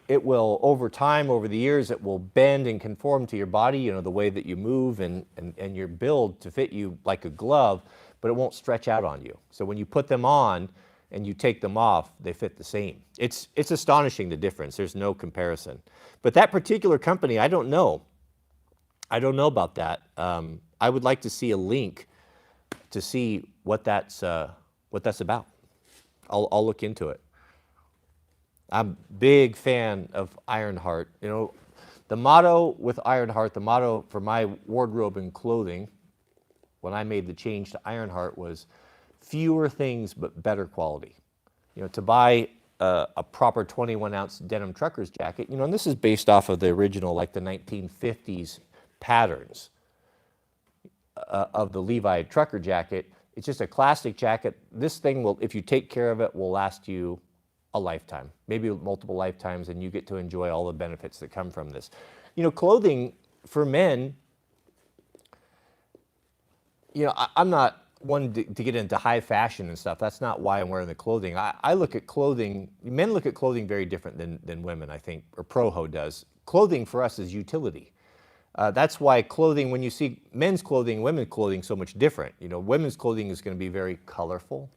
It will, over time, over the years, it will bend and conform to your body, the way that you move and your build to fit you like a glove, but it won't stretch out on you. So when you put them on and you take them off, they fit the same. It's astonishing, the difference. There's no comparison. But that particular company, I don't know. I don't know about that. I would like to see a link to see what that's about. I'll look into it. I'm a big fan of Ironheart. The motto with Ironheart, the motto for my wardrobe and clothing when I made the change to Ironheart was fewer things but better quality. To buy a proper 21-ounce denim trucker's jacket, and this is based off of the original, like the 1950s patterns of the Levi trucker jacket. It's just a classic jacket. This thing will, if you take care of it, will last you a lifetime, maybe multiple lifetimes, and you get to enjoy all the benefits that come from this. Clothing for men, I'm not one to get into high fashion and stuff. That's not why I'm wearing the clothing. I look at clothing, men look at clothing very different than women, I think, or Proho does. Clothing for us is utility. That's why clothing, when you see men's clothing, women's clothing, so much different. Women's clothing is going to be very colorful,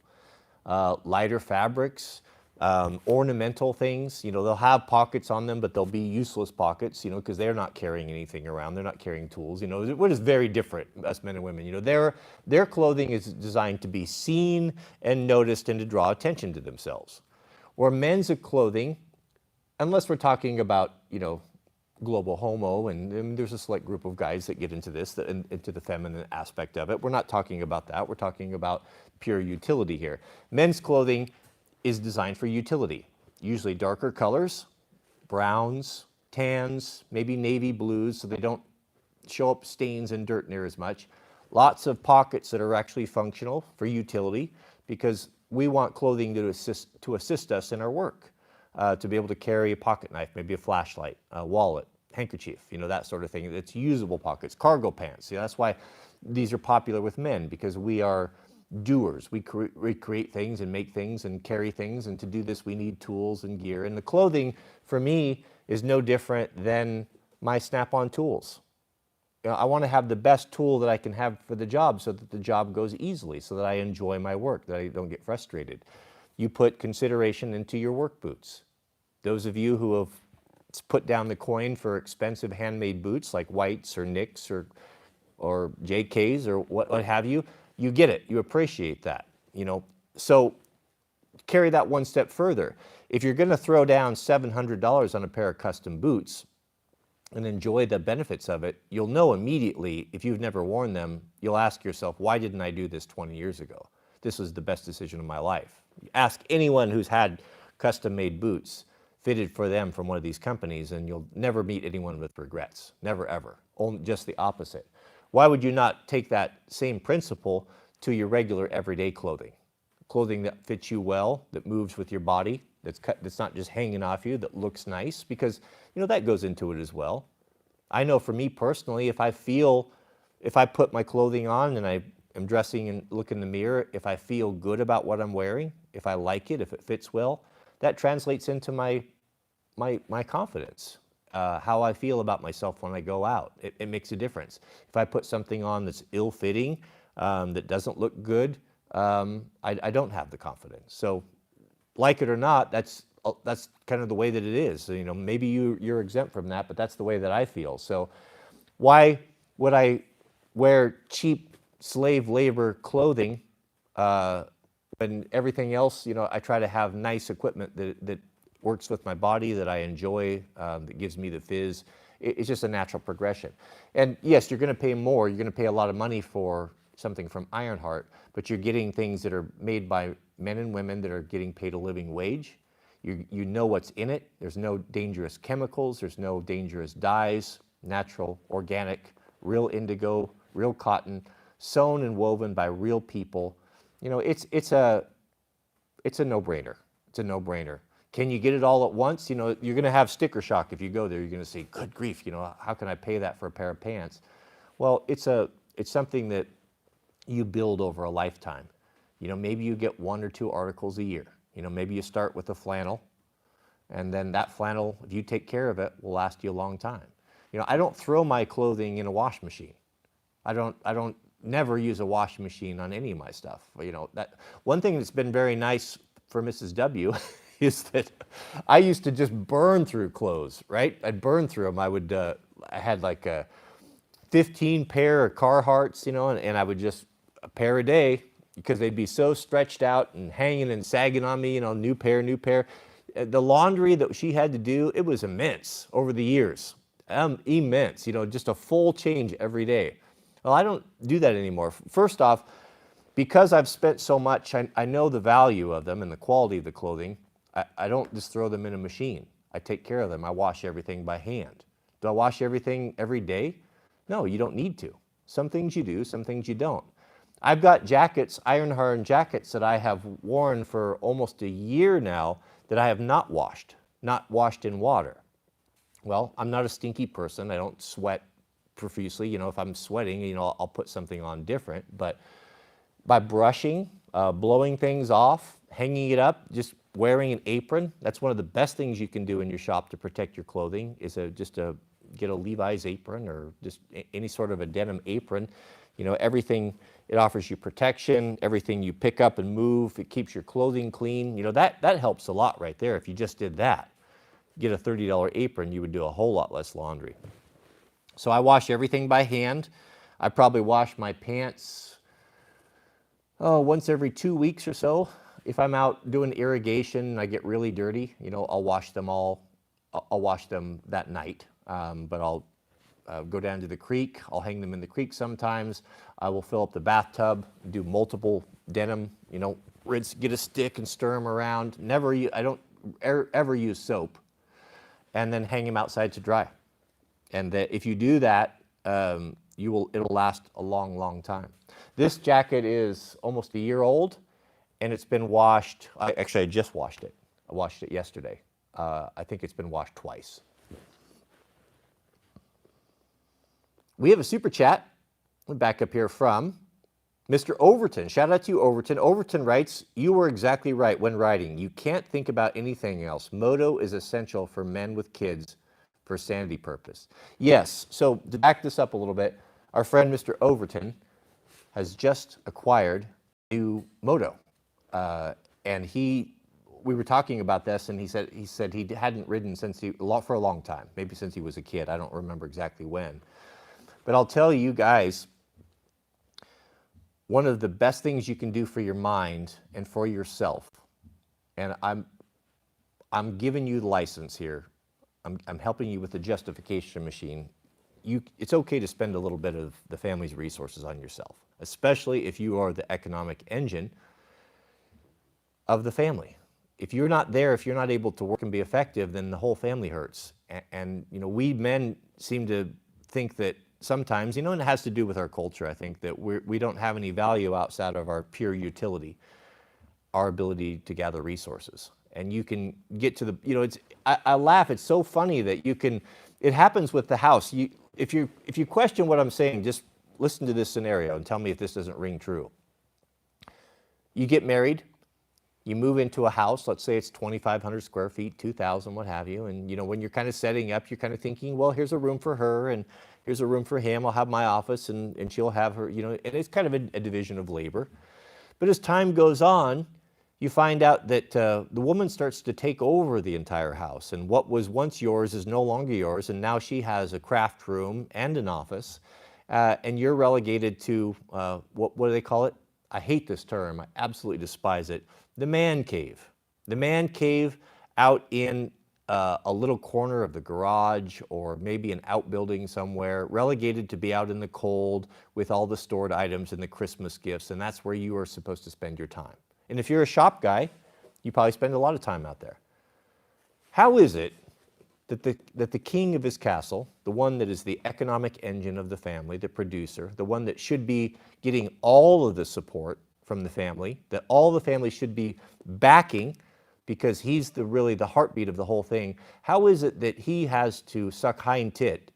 lighter fabrics, ornamental things. They'll have pockets on them, but they'll be useless pockets, because they're not carrying anything around. They're not carrying tools. What is very different, us men and women. Their clothing is designed to be seen and noticed and to draw attention to themselves. Where men's clothing, unless we're talking about, global homo, and there's a select group of guys that get into this, into the feminine aspect of it. We're not talking about that. We're talking about pure utility here. Men's clothing is designed for utility, usually darker colors, browns, tans, maybe navy blues, so they don't show up stains and dirt near as much. Lots of pockets that are actually functional for utility, because we want clothing to assist us in our work. To be able to carry a pocket knife, maybe a flashlight, a wallet, handkerchief, that sort of thing. It's usable pockets, cargo pants. That's why these are popular with men, because we are doers. We create things and make things and carry things, and to do this we need tools and gear. And the clothing, for me, is no different than my snap-on tools. I want to have the best tool that I can have for the job so that the job goes easily, so that I enjoy my work, that I don't get frustrated. You put consideration into your work boots. Those of you who have put down the coin for expensive handmade boots like White's or Nick's or JK's or what have you, you get it. You appreciate that. So carry that one step further. If you're going to throw down $700 on a pair of custom boots, and enjoy the benefits of it, you'll know immediately. If you've never worn them, you'll ask yourself, why didn't I do this 20 years ago? This was the best decision of my life. Ask anyone who's had custom-made boots fitted for them from one of these companies, and you'll never meet anyone with regrets. Never, ever. Only just the opposite. Why would you not take that same principle to your regular everyday clothing? Clothing that fits you well, that moves with your body, that's not just hanging off you, that looks nice, because that goes into it as well. I know for me personally, if I put my clothing on and I am dressing and look in the mirror, if I feel good about what I'm wearing, if I like it, if it fits well, that translates into my confidence, how I feel about myself when I go out. It makes a difference. If I put something on that's ill-fitting, that doesn't look good, I don't have the confidence. So, like it or not, that's kind of the way that it is. Maybe you're exempt from that, but that's the way that I feel. So, why would I wear cheap slave labor clothing when everything else? I try to have nice equipment that works with my body, that I enjoy, that gives me the fizz. It's just a natural progression. And yes, you're going to pay more. You're going to pay a lot of money for something from Ironheart, but you're getting things that are made by men and women that are getting paid a living wage. You know what's in it. There's no dangerous chemicals. There's no dangerous dyes. Natural, organic, real indigo, real cotton, sewn and woven by real people. It's a no-brainer. It's a no-brainer. Can you get it all at once? You're going to have sticker shock if you go there. You're going to say, good grief, how can I pay that for a pair of pants? Well, it's something that you build over a lifetime. Maybe you get 1 or 2 articles a year. Maybe you start with a flannel, and then that flannel, if you take care of it, will last you a long time. I don't throw my clothing in a wash machine. I don't never use a washing machine on any of my stuff. That one thing that's been very nice for Mrs. W is that I used to just burn through clothes, right? I'd burn through them. I had like a 15 pair of Carhartts, and I would just a pair a day, because they'd be so stretched out and hanging and sagging on me, new pair. The laundry that she had to do, it was immense over the years. Immense, just a full change every day. Well, I don't do that anymore. First off, because I've spent so much, I know the value of them and the quality of the clothing. I don't just throw them in a machine. I take care of them. I wash everything by hand. Do I wash everything every day? No, you don't need to. Some things you do, some things you don't. I've got jackets, Ironheart jackets, that I have worn for almost a year now that I have not washed in water. Well, I'm not a stinky person. I don't sweat profusely. If I'm sweating, I'll put something on different. But by brushing, blowing things off, hanging it up, just wearing an apron, that's one of the best things you can do in your shop to protect your clothing, is get a Levi's apron, or just any sort of a denim apron. Everything, it offers you protection. Everything you pick up and move, it keeps your clothing clean. That helps a lot right there. If you just did that, get a $30 apron, you would do a whole lot less laundry. So I wash everything by hand. I probably wash my pants once every 2 weeks or so. If I'm out doing irrigation and I get really dirty, I'll wash them all. I'll wash them that night, but I'll go down to the creek. I'll hang them in the creek sometimes. I will fill up the bathtub, do multiple denim, rinse, get a stick and stir them around. I don't ever use soap, and then hang them outside to dry. And if you do that, it'll last a long, long time. This jacket is almost a year old, and it's been washed. I just washed it. I washed it yesterday. I think it's been washed twice. We have a super chat. We're back up here from Mr. Overton. Shout out to you, Overton. Overton writes, you were exactly right when writing. You can't think about anything else. Moto is essential for men with kids for sanity purpose. Yes, so to back this up a little bit, our friend Mr. Overton has just acquired a new Moto. And we were talking about this, and he said he hadn't ridden for a long time, maybe since he was a kid. I don't remember exactly when. But I'll tell you guys, one of the best things you can do for your mind and for yourself, and I'm giving you the license here. I'm helping you with the justification machine. It's okay to spend a little bit of the family's resources on yourself, especially if you are the economic engine of the family. If you're not there, if you're not able to work and be effective, then the whole family hurts. And you know, we men seem to think that sometimes, you know, and it has to do with our culture, I think, that we don't have any value outside of our pure utility, our ability to gather resources. And you can get to the, you know, I laugh, it's so funny that you can, it happens with the house. If you question what I'm saying, just listen to this scenario and tell me if this doesn't ring true. You get married, you move into a house, let's say it's 2,500 square feet, 2,000, what have you. And you know, when you're kind of setting up, you're kind of thinking, well, here's a room for her and here's a room for him. I'll have my office and she'll have her, you know, and it's kind of a division of labor. But as time goes on, you find out that the woman starts to take over the entire house. And what was once yours is no longer yours. And now she has a craft room and an office. And you're relegated to, what do they call it? I hate this term. I absolutely despise it. The man cave. The man cave out in a little corner of the garage or maybe an outbuilding somewhere, relegated to be out in the cold with all the stored items and the Christmas gifts. And that's where you are supposed to spend your time. And if you're a shop guy, you probably spend a lot of time out there. How is it that the king of his castle, the one that is the economic engine of the family, the producer, the one that should be getting all of the support from the family, that all the family should be backing because he's really the heartbeat of the whole thing, how is it that he has to suck hind tit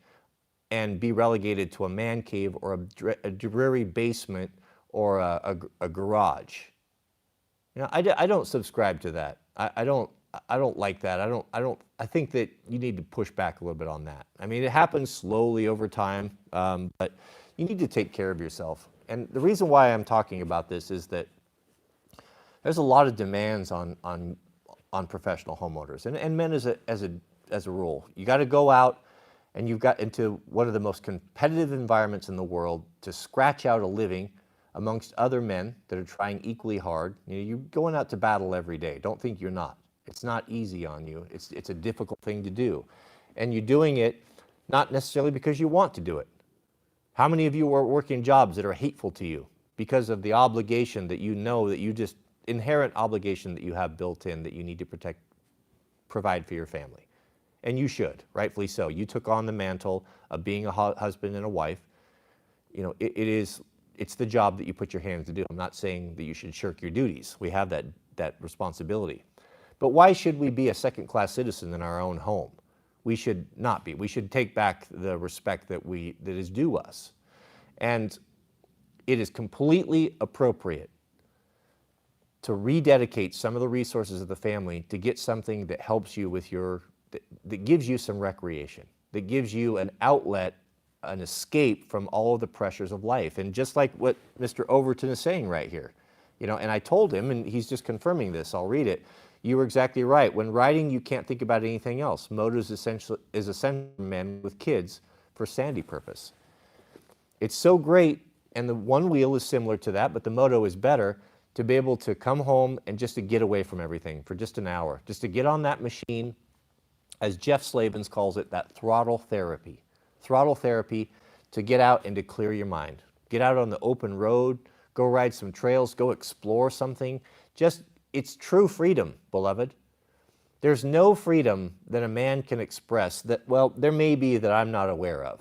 and be relegated to a man cave or a dreary basement or a garage? You know, I don't subscribe to that. I don't like that. I think that you need to push back a little bit on that. I mean, it happens slowly over time, but you need to take care of yourself. And the reason why I'm talking about this is that there's a lot of demands on professional homeowners and men as a rule. You got to go out and you've got into one of the most competitive environments in the world to scratch out a living amongst other men that are trying equally hard. You know, you're going out to battle every day. Don't think you're not. It's not easy on you. It's a difficult thing to do. And you're doing it not necessarily because you want to do it. How many of you are working jobs that are hateful to you because of the obligation that you know that you just, inherent obligation that you have built in that you need to provide for your family? And you should, rightfully so. You took on the mantle of being a husband and a wife. You know, it's the job that you put your hands to do. I'm not saying that you should shirk your duties. We have that responsibility. But why should we be a second-class citizen in our own home? We should not be. We should take back the respect that is due us. And it is completely appropriate to rededicate some of the resources of the family to get something that helps you with that gives you some recreation, that gives you an outlet, an escape from all of the pressures of life. And just like what Mr. Overton is saying right here, you know, and I told him, and he's just confirming this, I'll read it. You were exactly right. When riding, you can't think about anything else. Moto is essential for men with kids for sanity purpose. It's so great, and the one wheel is similar to that, but the moto is better, to be able to come home and just to get away from everything for just an hour, just to get on that machine, as Jeff Slavens calls it, that throttle therapy. Throttle therapy, to get out and to clear your mind. Get out on the open road, go ride some trails, go explore something. It's true freedom, beloved. There's no freedom that a man can express that, well, there may be that I'm not aware of.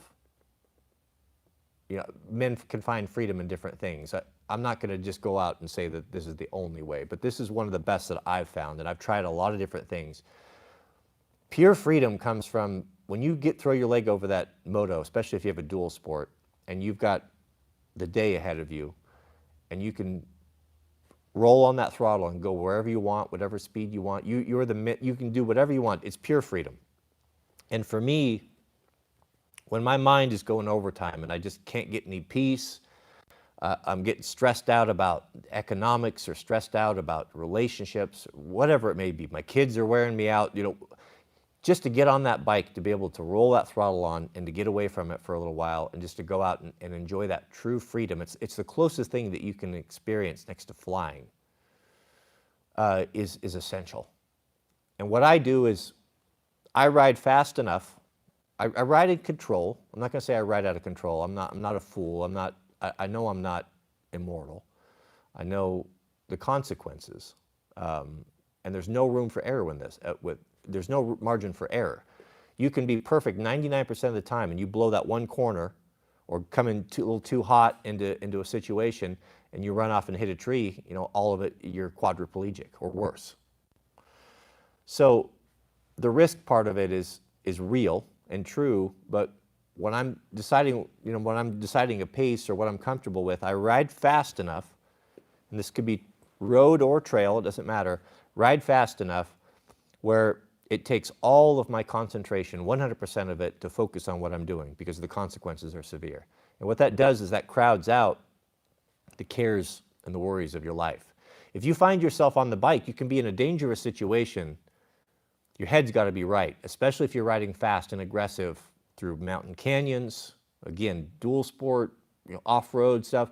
You know, men can find freedom in different things. I'm not going to just go out and say that this is the only way, but this is one of the best that I've found, and I've tried a lot of different things. Pure freedom comes from when you throw your leg over that moto, especially if you have a dual sport, and you've got the day ahead of you, and you can roll on that throttle and go wherever you want, whatever speed you want. You can do whatever you want. It's pure freedom. And for me, when my mind is going overtime and I just can't get any peace, I'm getting stressed out about economics or stressed out about relationships, whatever it may be. My kids are wearing me out, you know, just to get on that bike, to be able to roll that throttle on and to get away from it for a little while and just to go out and enjoy that true freedom. It's the closest thing that you can experience next to flying is essential. And what I do is I ride fast enough. I ride in control. I'm not going to say I ride out of control. I'm not a fool. I know I'm not immortal. I know the consequences. And there's no room for error there's no margin for error. You can be perfect 99% of the time, and you blow that one corner or come in a little too hot into a situation, and you run off and hit a tree, all of it, you're quadriplegic or worse. So the risk part of it is real and true, but when I'm deciding a pace or what I'm comfortable with, I ride fast enough, and this could be road or trail, it doesn't matter, ride fast enough where it takes all of my concentration, 100% of it, to focus on what I'm doing because the consequences are severe. And what that does is that crowds out the cares and the worries of your life. If you find yourself on the bike, you can be in a dangerous situation. Your head's got to be right, especially if you're riding fast and aggressive through mountain canyons, again, dual sport, off-road stuff.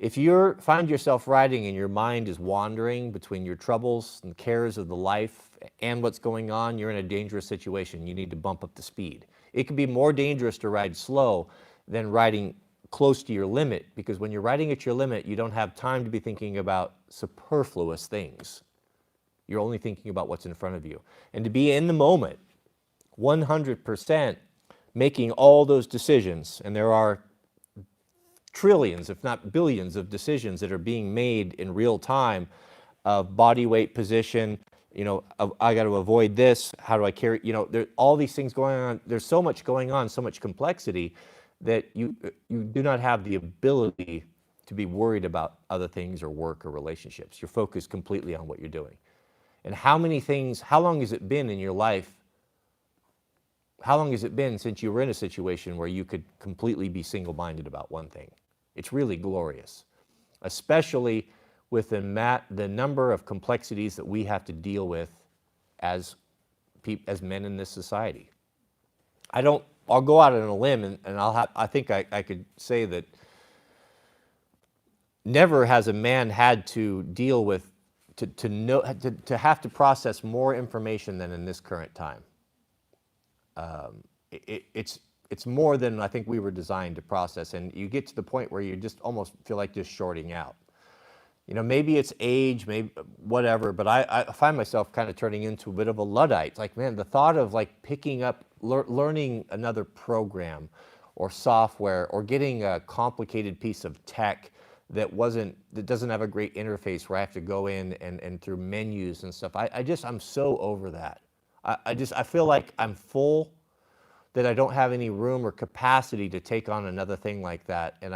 If you find yourself riding and your mind is wandering between your troubles and cares of the life and what's going on, you're in a dangerous situation. You need to bump up the speed. It can be more dangerous to ride slow than riding close to your limit, because when you're riding at your limit, you don't have time to be thinking about superfluous things. You're only thinking about what's in front of you. And to be in the moment, 100%, making all those decisions, and there are trillions, if not billions, of decisions that are being made in real time of body weight, position, I got to avoid this, how do I carry, there all these things going on. There's so much going on, so much complexity that you do not have the ability to be worried about other things or work or relationships. You're focused completely on what you're doing. And how long has it been in your life? How long has it been since you were in a situation where you could completely be single-minded about one thing? It's really glorious, especially with the number of complexities that we have to deal with as men in this society. I'll go out on a limb and I think I could say that never has a man had to deal with, to have to process more information than in this current time. It's more than I think we were designed to process, and you get to the point where you just almost feel like just shorting out. Maybe it's age, maybe whatever, but I find myself kind of turning into a bit of a Luddite. It's like, man, the thought of like picking up, learning another program or software or getting a complicated piece of tech that doesn't have a great interface where I have to go in and through menus and stuff. I'm so over that. I feel like I'm full, that I don't have any room or capacity to take on another thing like that. And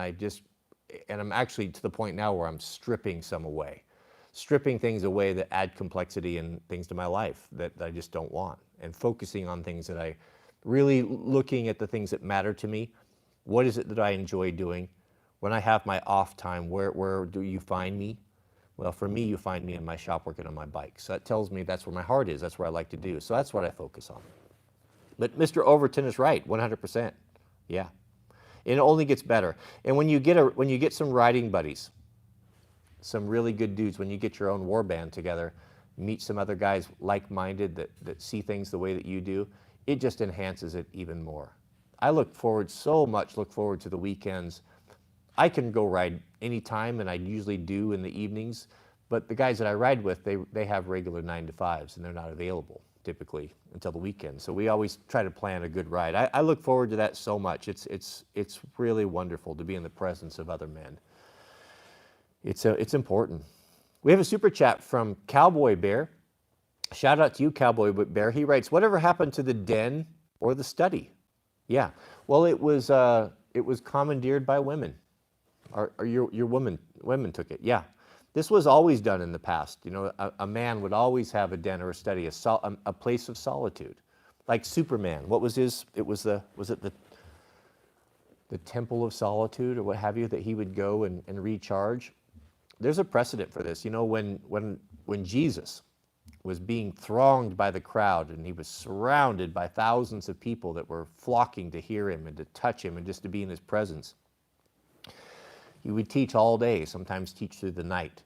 I'm actually to the point now where I'm stripping things away that add complexity and things to my life that I just don't want, and focusing on things that really looking at the things that matter to me. What is it that I enjoy doing? When I have my off time, where do you find me? Well, for me, you find me in my shop working on my bike. So that tells me that's where my heart is. That's where I like to do. So that's what I focus on. But Mr. Overton is right, 100%. Yeah. It only gets better. And when you get some riding buddies, some really good dudes, when you get your own war band together, meet some other guys like-minded that see things the way that you do, it just enhances it even more. I look forward to the weekends. I can go ride anytime, and I usually do in the evenings, but the guys that I ride with, they have regular 9-to-5s, and they're not available typically until the weekend. So we always try to plan a good ride. I look forward to that so much. It's really wonderful to be in the presence of other men. It's important. We have a super chat from Cowboy Bear. Shout out to you, Cowboy Bear. He writes, "Whatever happened to the den or the study?" Yeah. Well, it was commandeered by women. Or your women took it. Yeah. This was always done in the past. A man would always have a den or a study, a place of solitude. Like Superman. What was his? Was it the Temple of Solitude or what have you, that he would go and recharge? There's a precedent for this. When Jesus was being thronged by the crowd and he was surrounded by thousands of people that were flocking to hear him and to touch him and just to be in his presence, he would teach all day, sometimes teach through the night.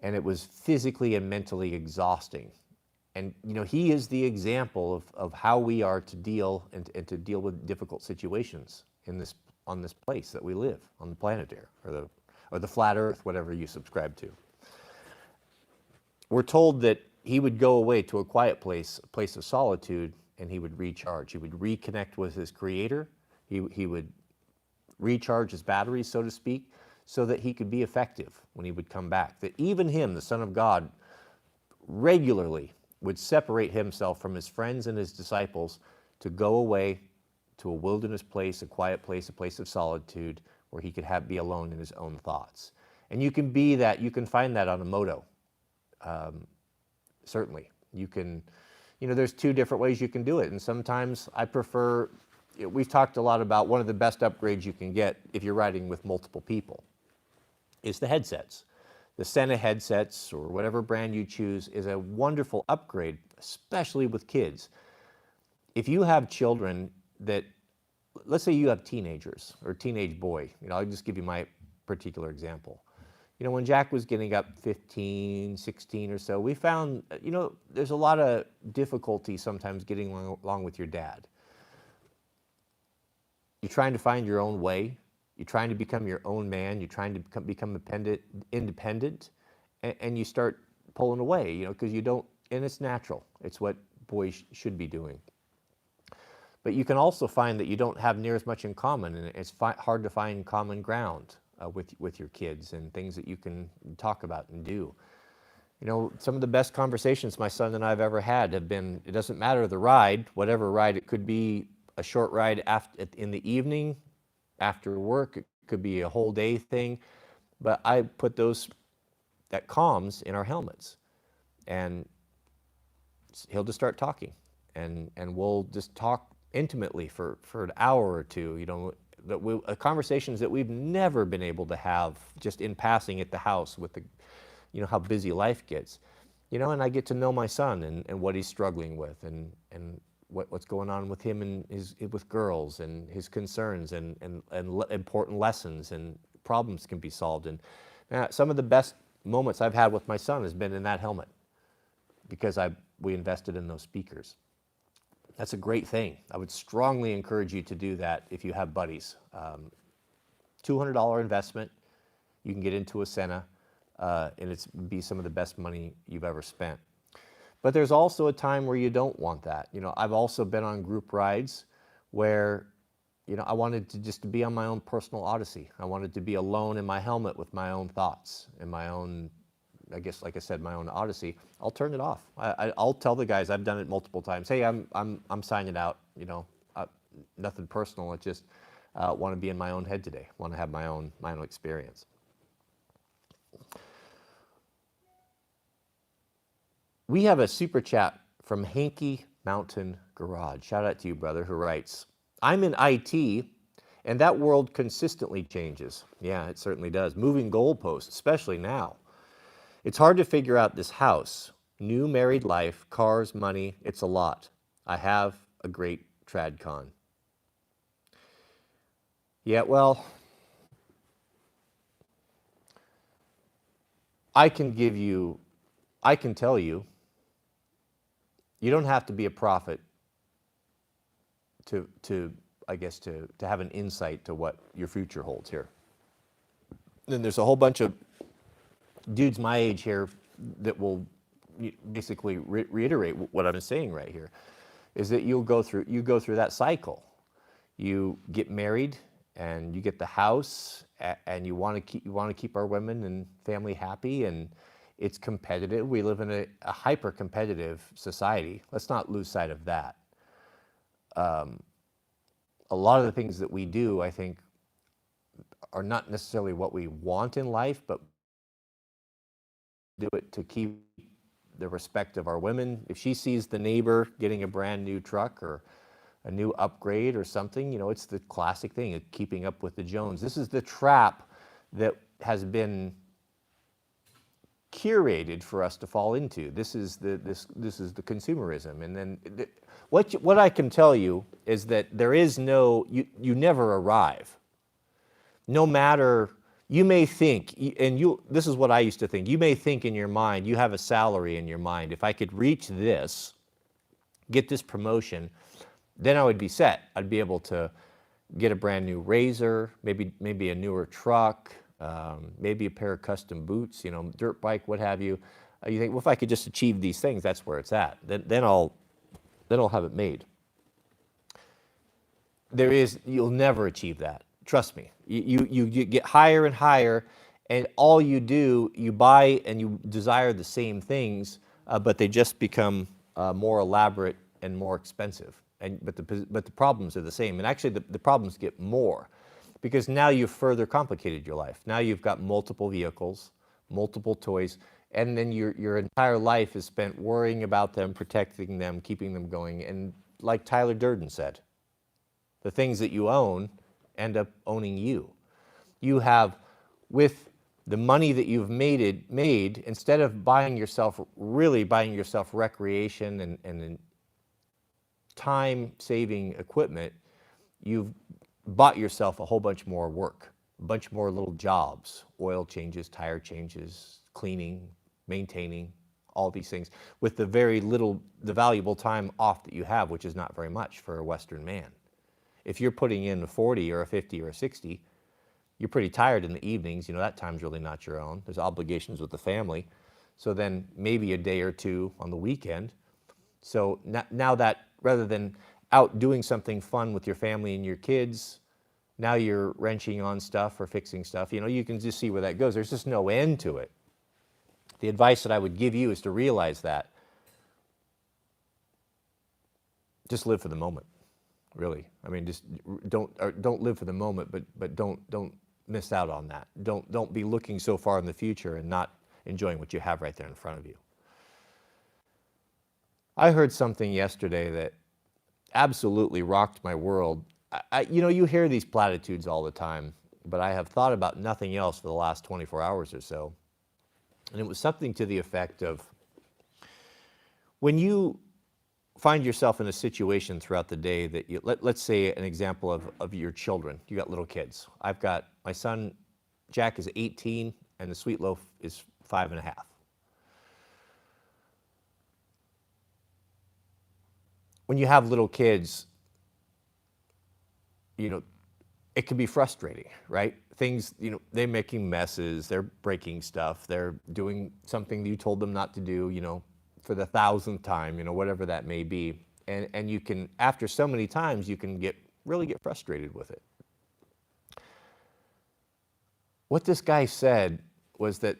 And it was physically and mentally exhausting. And he is the example of how we are to deal and to deal with difficult situations on this place that we live on the planet here, or the flat Earth, whatever you subscribe to. We're told that he would go away to a quiet place, a place of solitude, and he would recharge. He would reconnect with his Creator. He would recharge his batteries, so to speak, so that he could be effective when he would come back. That even him, the Son of God, regularly would separate himself from his friends and his disciples to go away to a wilderness place, a quiet place, a place of solitude, where he could be alone in his own thoughts. And you can be that, you can find that on a moto. Certainly. You can, there's two different ways you can do it. And sometimes I prefer, we've talked a lot about one of the best upgrades you can get if you're riding with multiple people is the headsets. The Sena headsets, or whatever brand you choose, is a wonderful upgrade, especially with kids. If you have children that, let's say you have teenagers or teenage boy, I'll just give you my particular example. When Jack was getting up 15, 16 or so, we found, there's a lot of difficulty sometimes getting along with your dad. You're trying to find your own way. You're trying to become your own man. You're trying to become independent, and you start pulling away, because you don't, and it's natural. It's what boys should be doing. But you can also find that you don't have near as much in common, and it's hard to find common ground with your kids and things that you can talk about and do. Some of the best conversations my son and I have ever had have been, it doesn't matter the ride, whatever ride, it could be a short ride in the evening, after work, it could be a whole day thing, but I put that comms in our helmets, and he'll just start talking, and we'll just talk intimately for an hour or two, conversations that we've never been able to have just in passing at the house with how busy life gets, and I get to know my son and what he's struggling with, and what's going on with him and with girls, and his concerns, and important lessons and problems can be solved. And some of the best moments I've had with my son has been in that helmet, because we invested in those speakers. That's a great thing. I would strongly encourage you to do that if you have buddies. $200 investment, you can get into a Sena, and it's be some of the best money you've ever spent. But there's also a time where you don't want that. I've also been on group rides where, I wanted to be on my own personal odyssey. I wanted to be alone in my helmet with my own thoughts and my own, I guess, like I said, my own odyssey. I'll turn it off. I'll tell the guys, I've done it multiple times. Hey, I'm signing out. Nothing personal. I just want to be in my own head today. Want to have my own experience. We have a super chat from Hanky Mountain Garage. Shout out to you, brother, who writes, I'm in IT, and that world consistently changes. Yeah, it certainly does. Moving goalposts, especially now. It's hard to figure out this house. New married life, cars, money, it's a lot. I have a great TradCon. Yeah, well, I can tell you, you don't have to be a prophet to have an insight to what your future holds here. Then there's a whole bunch of dudes my age here that will basically reiterate what I'm saying right here, is that you go through that cycle. You get married and you get the house, and you want to keep our women and family happy, and it's competitive. We live in a hyper-competitive society. Let's not lose sight of that. A lot of the things that we do, I think, are not necessarily what we want in life, but do it to keep the respect of our women. If she sees the neighbor getting a brand new truck or a new upgrade or something, it's the classic thing of keeping up with the Jones. This is the trap that has been curated for us to fall into. This is the consumerism. And then what I can tell you is that there is you never arrive. No matter You may think, this is what I used to think, you may think in your mind, you have a salary in your mind. If I could reach this, get this promotion, then I would be set. I'd be able to get a brand new razor, maybe a newer truck, maybe a pair of custom boots, dirt bike, what have you. You think, well, if I could just achieve these things, that's where it's at. Then I'll have it made. You'll never achieve that. Trust me. You get higher and higher, and all you do, you buy and you desire the same things, but they just become more elaborate and more expensive. But the problems are the same. And actually, the problems get more, because now you've further complicated your life. Now you've got multiple vehicles, multiple toys, and then your entire life is spent worrying about them, protecting them, keeping them going. And like Tyler Durden said, the things that you own end up owning you. You have, with the money that you've made, instead of buying yourself recreation and time-saving equipment, you've bought yourself a whole bunch more work, a bunch more little jobs, oil changes, tire changes, cleaning, maintaining, all these things, with the valuable time off that you have, which is not very much for a Western man. If you're putting in a 40 or a 50 or a 60, you're pretty tired in the evenings. That time's really not your own. There's obligations with the family. So then maybe a day or two on the weekend. So now that, rather than out doing something fun with your family and your kids, now you're wrenching on stuff or fixing stuff. You can just see where that goes. There's just no end to it. The advice that I would give you is to realize that. Just live for the moment. Really, I mean, just don't live for the moment, but don't miss out on that. Don't be looking so far in the future and not enjoying what you have right there in front of you. I heard something yesterday that absolutely rocked my world. You hear these platitudes all the time, but I have thought about nothing else for the last 24 hours or so, and it was something to the effect of, when you find yourself in a situation throughout the day that let's say an example of your children. You got little kids. I've got my son, Jack, is 18, and the Sweet Loaf is 5.5. When you have little kids, it can be frustrating, right? Things, they're making messes, they're breaking stuff, they're doing something that you told them not to do, for the 1,000th time, whatever that may be. And you can, after so many times, you can really get frustrated with it. What this guy said was that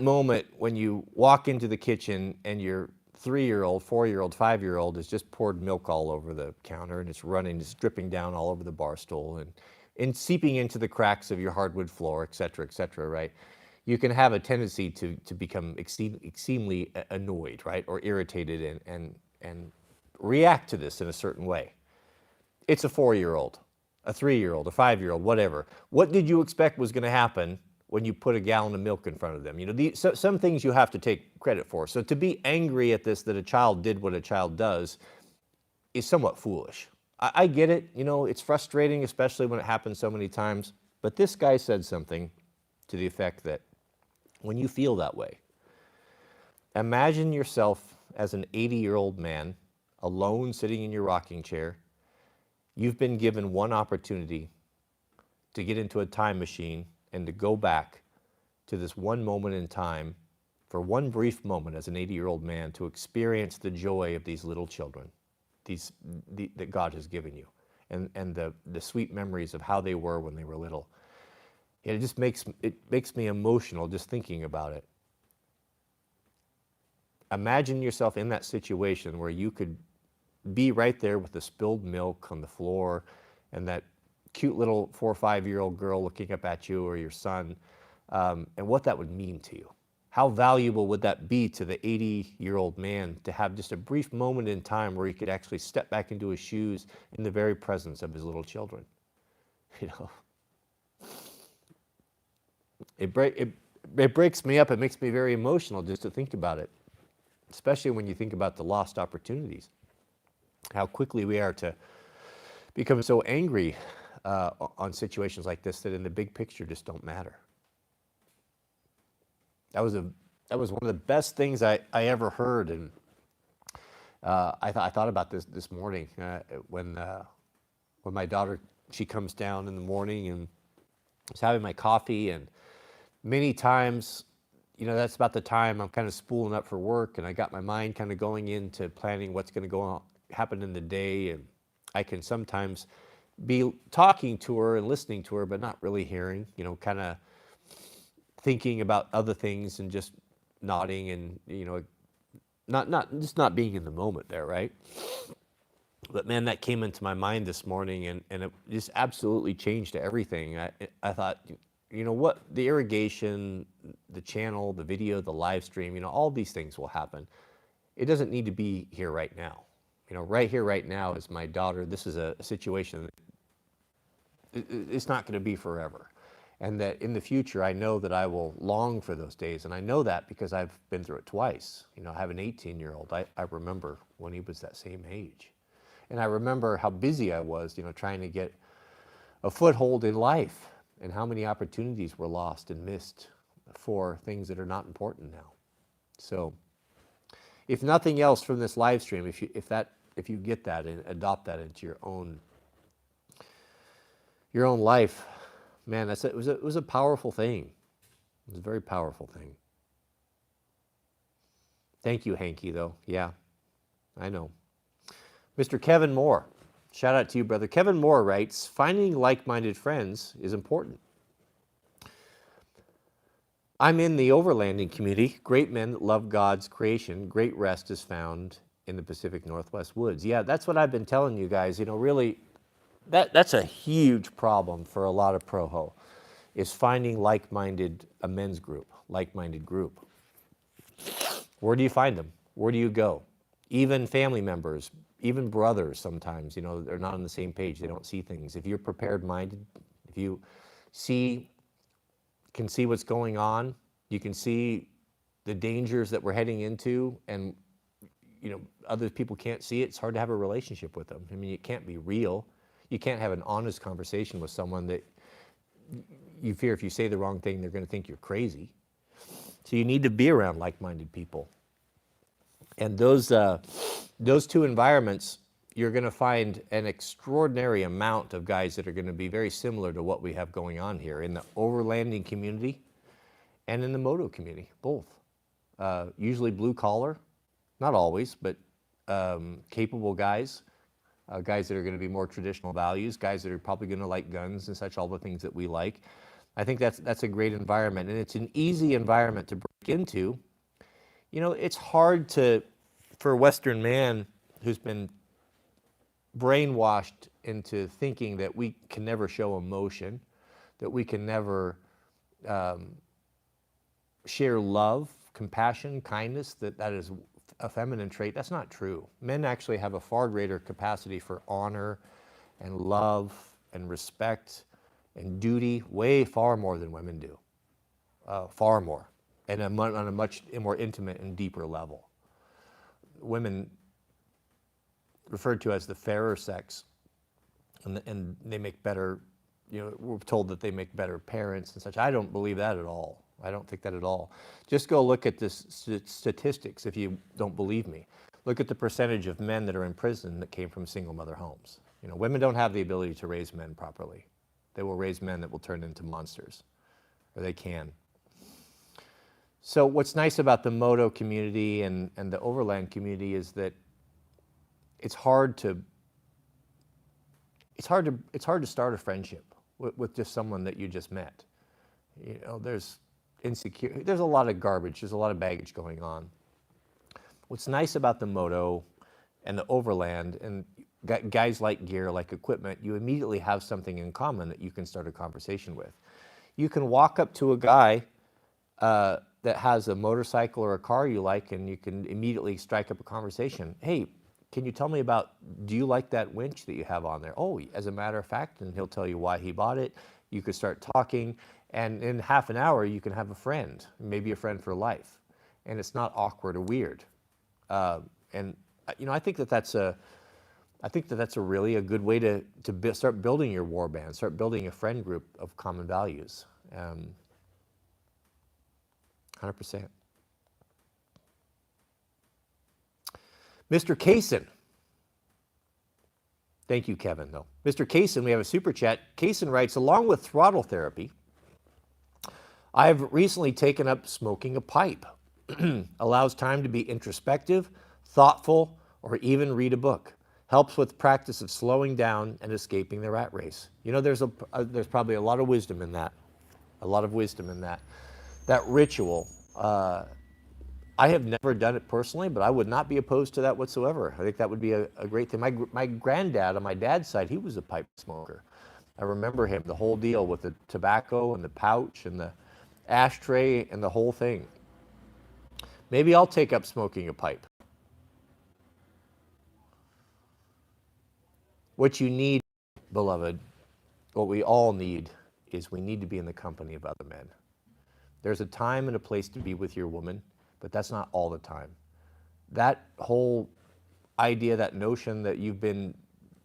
moment when you walk into the kitchen and your 3-year-old, 4-year-old, 5-year-old has just poured milk all over the counter, and it's dripping down all over the bar stool and seeping into the cracks of your hardwood floor, et cetera, right? You can have a tendency to become extremely annoyed, right, or irritated and react to this in a certain way. It's a 4-year-old, a 3-year-old, a 5-year-old, whatever. What did you expect was going to happen when you put a gallon of milk in front of them? Some things you have to take credit for. So to be angry at this, that a child did what a child does, is somewhat foolish. I get it. It's frustrating, especially when it happens so many times. But this guy said something to the effect that, when you feel that way, imagine yourself as an 80-year-old man, alone, sitting in your rocking chair. You've been given one opportunity to get into a time machine and to go back to this one moment in time, for one brief moment as an 80-year-old man, to experience the joy of these little children, that God has given you, and the sweet memories of how they were when they were little. It just makes me emotional just thinking about it. Imagine yourself in that situation where you could be right there with the spilled milk on the floor and that cute little 4 or 5-year-old girl looking up at you, or your son, and what that would mean to you. How valuable would that be to the 80-year-old man to have just a brief moment in time where he could actually step back into his shoes in the very presence of his little children? It breaks me up. It makes me very emotional just to think about it, especially when you think about the lost opportunities. How quickly we are to become so angry on situations like this that in the big picture just don't matter. That was one of the best things I ever heard, and I thought about this morning when my daughter, she comes down in the morning and I was having my coffee, and many times, that's about the time I'm kind of spooling up for work, and I got my mind kind of going into planning what's going to happen in the day, and I can sometimes be talking to her and listening to her, but not really hearing, kind of thinking about other things and just nodding and, not being in the moment there, right? But man, that came into my mind this morning, and it just absolutely changed everything. I thought, what, the irrigation, the channel, the video, the live stream, all these things will happen. It doesn't need to be here right now. Right here, right now is my daughter. This is a situation that it's not going to be forever. And that in the future, I know that I will long for those days. And I know that because I've been through it twice. I have an 18-year-old. I remember when he was that same age. And I remember how busy I was, trying to get a foothold in life, and how many opportunities were lost and missed for things that are not important now. So if nothing else from this live stream, if you get that and adopt that into your own life, man, it was a powerful thing. It was a very powerful thing. Thank you, Hanky, though. Yeah, I know. Mr. Kevin Moore, shout out to you, brother. Kevin Moore writes, finding like-minded friends is important. I'm in the overlanding community. Great men that love God's creation. Great rest is found in the Pacific Northwest woods. Yeah, that's what I've been telling you guys. Really, that's a huge problem for a lot of pro-ho, is finding like-minded, a men's group, like-minded group. Where do you find them? Where do you go? Even family members, even brothers sometimes, they're not on the same page. They don't see things. If you're prepared-minded, if you can see what's going on, you can see the dangers that we're heading into, and other people can't see it, it's hard to have a relationship with them. I mean, it can't be real. You can't have an honest conversation with someone that you fear if you say the wrong thing, they're going to think you're crazy. So you need to be around like-minded people. And those two environments, you're going to find an extraordinary amount of guys that are going to be very similar to what we have going on here in the overlanding community and in the moto community, both. Usually blue collar, not always, but capable guys, guys that are going to be more traditional values, guys that are probably going to like guns and such, all the things that we like. I think that's a great environment, and it's an easy environment to break into. It's hard for a Western man who's been brainwashed into thinking that we can never show emotion, that we can never share love, compassion, kindness, that is a feminine trait. That's not true. Men actually have a far greater capacity for honor and love and respect and duty, way far more than women do, far more, and on a much more intimate and deeper level. Women referred to as the fairer sex, and they make better, we're told that they make better parents and such. I don't believe that at all. I don't think that at all. Just go look at the statistics if you don't believe me. Look at the percentage of men that are in prison that came from single mother homes. Women don't have the ability to raise men properly. They will raise men that will turn into monsters, or they can. So what's nice about the moto community and the overland community is that it's hard to start a friendship with just someone that you just met. There's a lot of garbage, there's a lot of baggage going on. What's nice about the moto and the overland, and guys like gear, like equipment, you immediately have something in common that you can start a conversation with. You can walk up to a guy that has a motorcycle or a car you like, and you can immediately strike up a conversation. Hey, can you tell me do you like that winch that you have on there? Oh, as a matter of fact, and he'll tell you why he bought it. You could start talking, and in half an hour, you can have a friend, maybe a friend for life. And it's not awkward or weird. I think that's I think that that's a really a good way to start building your war band, start building a friend group of common values. 100%. Mr. Kaysen. Thank you, Kevin, though. Mr. Kaysen, we have a super chat. Kaysen writes, along with throttle therapy, I have recently taken up smoking a pipe. Allows time to be introspective, thoughtful, or even read a book. Helps with practice of slowing down and escaping the rat race. You know, there's probably a lot of wisdom in that. A lot of wisdom in that. That ritual, I have never done it personally, but I would not be opposed to that whatsoever. I think that would be a great thing. My granddad on my dad's side, he was a pipe smoker. I remember him, the whole deal with the tobacco and the pouch and the ashtray and the whole thing. Maybe I'll take up smoking a pipe. What you need, beloved, what we all need, is we need to be in the company of other men. There's a time and a place to be with your woman, but that's not all the time. That whole idea, that notion that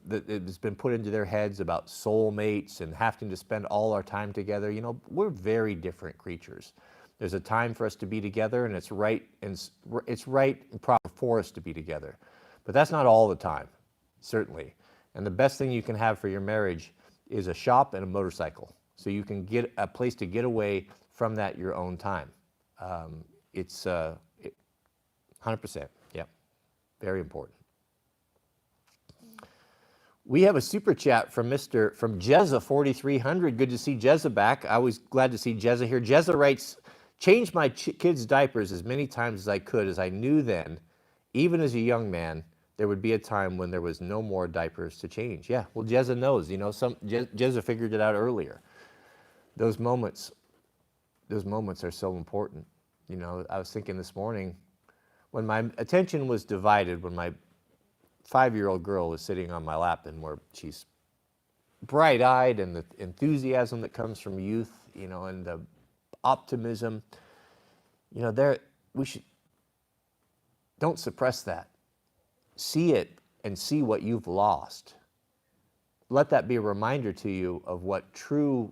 that it's been put into their heads about soulmates and having to spend all our time together, you know, we're very different creatures. There's a time for us to be together, and it's right and proper for us to be together. But that's not all the time, certainly. And the best thing you can have for your marriage is a shop and a motorcycle, so you can get a place to get away from that your own time. It's 100%, yeah, very important. We have a super chat from Jezza 4300. Good to see Jezza back. I was glad to see Jezza here. Jezza writes, changed my kids' diapers as many times as I could, as I knew then, even as a young man, there would be a time when there was no more diapers to change. Yeah, well, Jezza knows, you know, Jezza figured it out earlier. Those moments are so important. You know, I was thinking this morning, when my attention was divided, when my 5-year-old girl was sitting on my lap, and where she's bright-eyed, and the enthusiasm that comes from youth, you know, and the optimism, you know, don't suppress that. See it and see what you've lost. Let that be a reminder to you of what true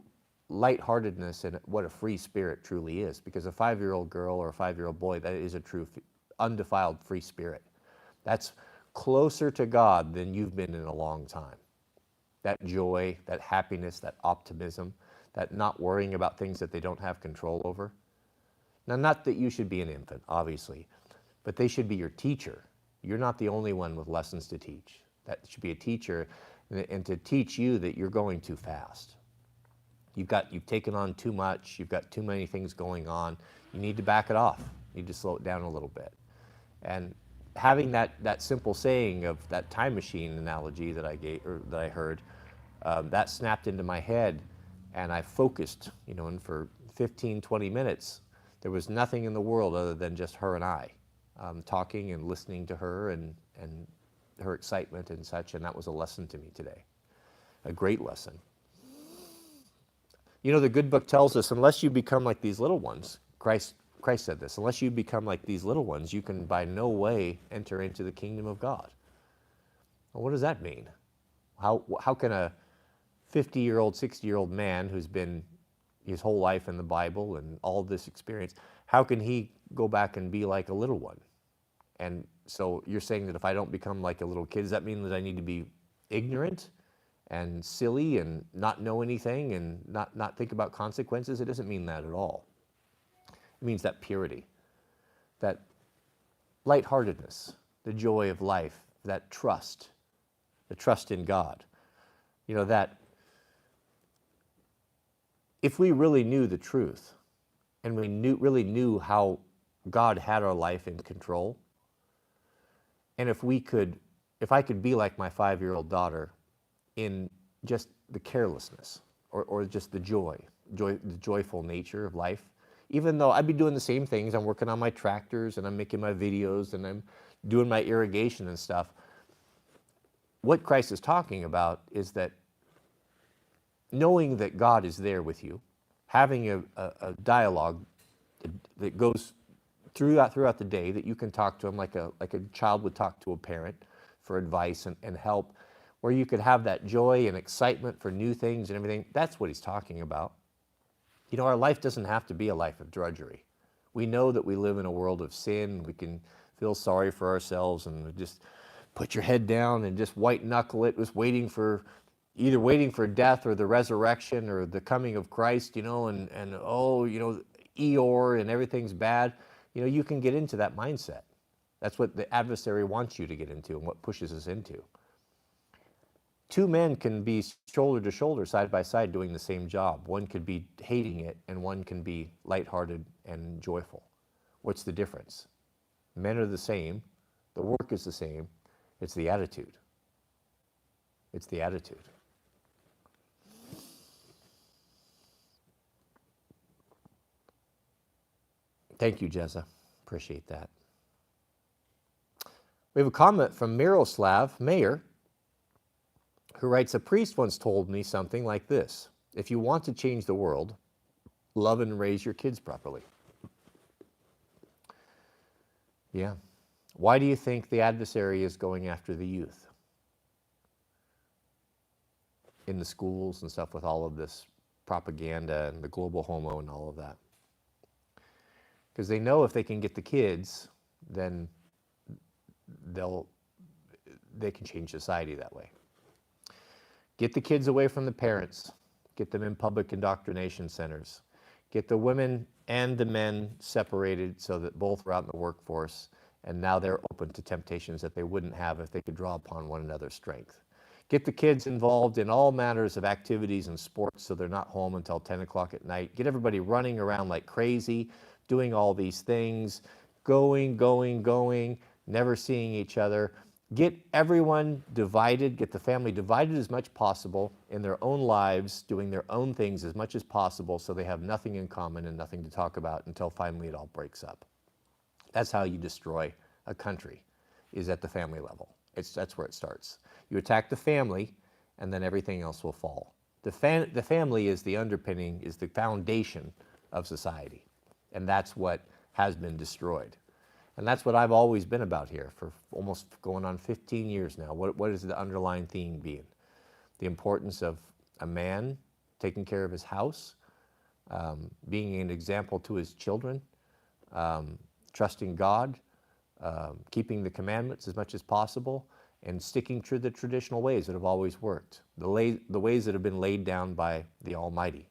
lightheartedness and what a free spirit truly is, because a 5-year-old girl or a 5-year-old boy, that is a true undefiled free spirit. That's closer to God than you've been in a long time. That joy, that happiness, that optimism, that not worrying about things that they don't have control over. Now, not that you should be an infant, obviously, but they should be your teacher. You're not the only one with lessons to teach. That should be a teacher, and to teach you that you're going too fast. You've taken on too much. You've got too many things going on. You need to back it off. You need to slow it down a little bit. And having that simple saying of that time machine analogy that I heard, that snapped into my head, and I focused, you know, and for 15, 20 minutes, there was nothing in the world other than just her and I, talking and listening to her and her excitement and such, and that was a lesson to me today, a great lesson. You know, the good book tells us, unless you become like these little ones, Christ said this, unless you become like these little ones, you can by no way enter into the kingdom of God. Well, what does that mean? How can a 50-year-old, 60-year-old man who's been his whole life in the Bible and all this experience, how can he go back and be like a little one? And so you're saying that if I don't become like a little kid, does that mean that I need to be ignorant and silly and not know anything and not think about consequences? It doesn't mean that at all. It means that purity, that lightheartedness, the joy of life, that trust, the trust in God. You know, that if we really knew the truth and we really knew how God had our life in control, and if I could be like my 5-year-old daughter in just the carelessness or just the the joyful nature of life, even though I'd be doing the same things, I'm working on my tractors and I'm making my videos and I'm doing my irrigation and stuff. What Christ is talking about is that knowing that God is there with you, having a dialogue that goes throughout the day, that you can talk to him like a child would talk to a parent, for advice and help, where you could have that joy and excitement for new things and everything. That's what he's talking about. You know, our life doesn't have to be a life of drudgery. We know that we live in a world of sin. We can feel sorry for ourselves and just put your head down and just white knuckle it, just either waiting for death or the resurrection or the coming of Christ, and oh, Eeyore and everything's bad. You can get into that mindset. That's what the adversary wants you to get into and what pushes us into. Two men can be shoulder to shoulder, side by side, doing the same job. One could be hating it and one can be lighthearted and joyful. What's the difference? Men are the same. The work is the same. It's the attitude. It's the attitude. Thank you, Jezza. Appreciate that. We have a comment from Miroslav Mayer, who writes, a priest once told me something like this: if you want to change the world, love and raise your kids properly. Yeah. Why do you think the adversary is going after the youth in the schools and stuff with all of this propaganda and the global homo and all of that? Because they know if they can get the kids, then they can change society that way. Get the kids away from the parents. Get them in public indoctrination centers. Get the women and the men separated so that both are out in the workforce, and now they're open to temptations that they wouldn't have if they could draw upon one another's strength. Get the kids involved in all manners of activities and sports so they're not home until 10 o'clock at night. Get everybody running around like crazy, doing all these things, going, never seeing each other. Get everyone divided, get the family divided as much as possible in their own lives, doing their own things as much as possible so they have nothing in common and nothing to talk about until finally it all breaks up. That's how you destroy a country, is at the family level. That's where it starts. You attack the family, and then everything else will fall. The family is the underpinning, is the foundation of society, and that's what has been destroyed. And that's what I've always been about here for almost going on 15 years now. What is the underlying theme being? The importance of a man taking care of his house, being an example to his children, trusting God, keeping the commandments as much as possible, and sticking to the traditional ways that have always worked, the ways that have been laid down by the Almighty,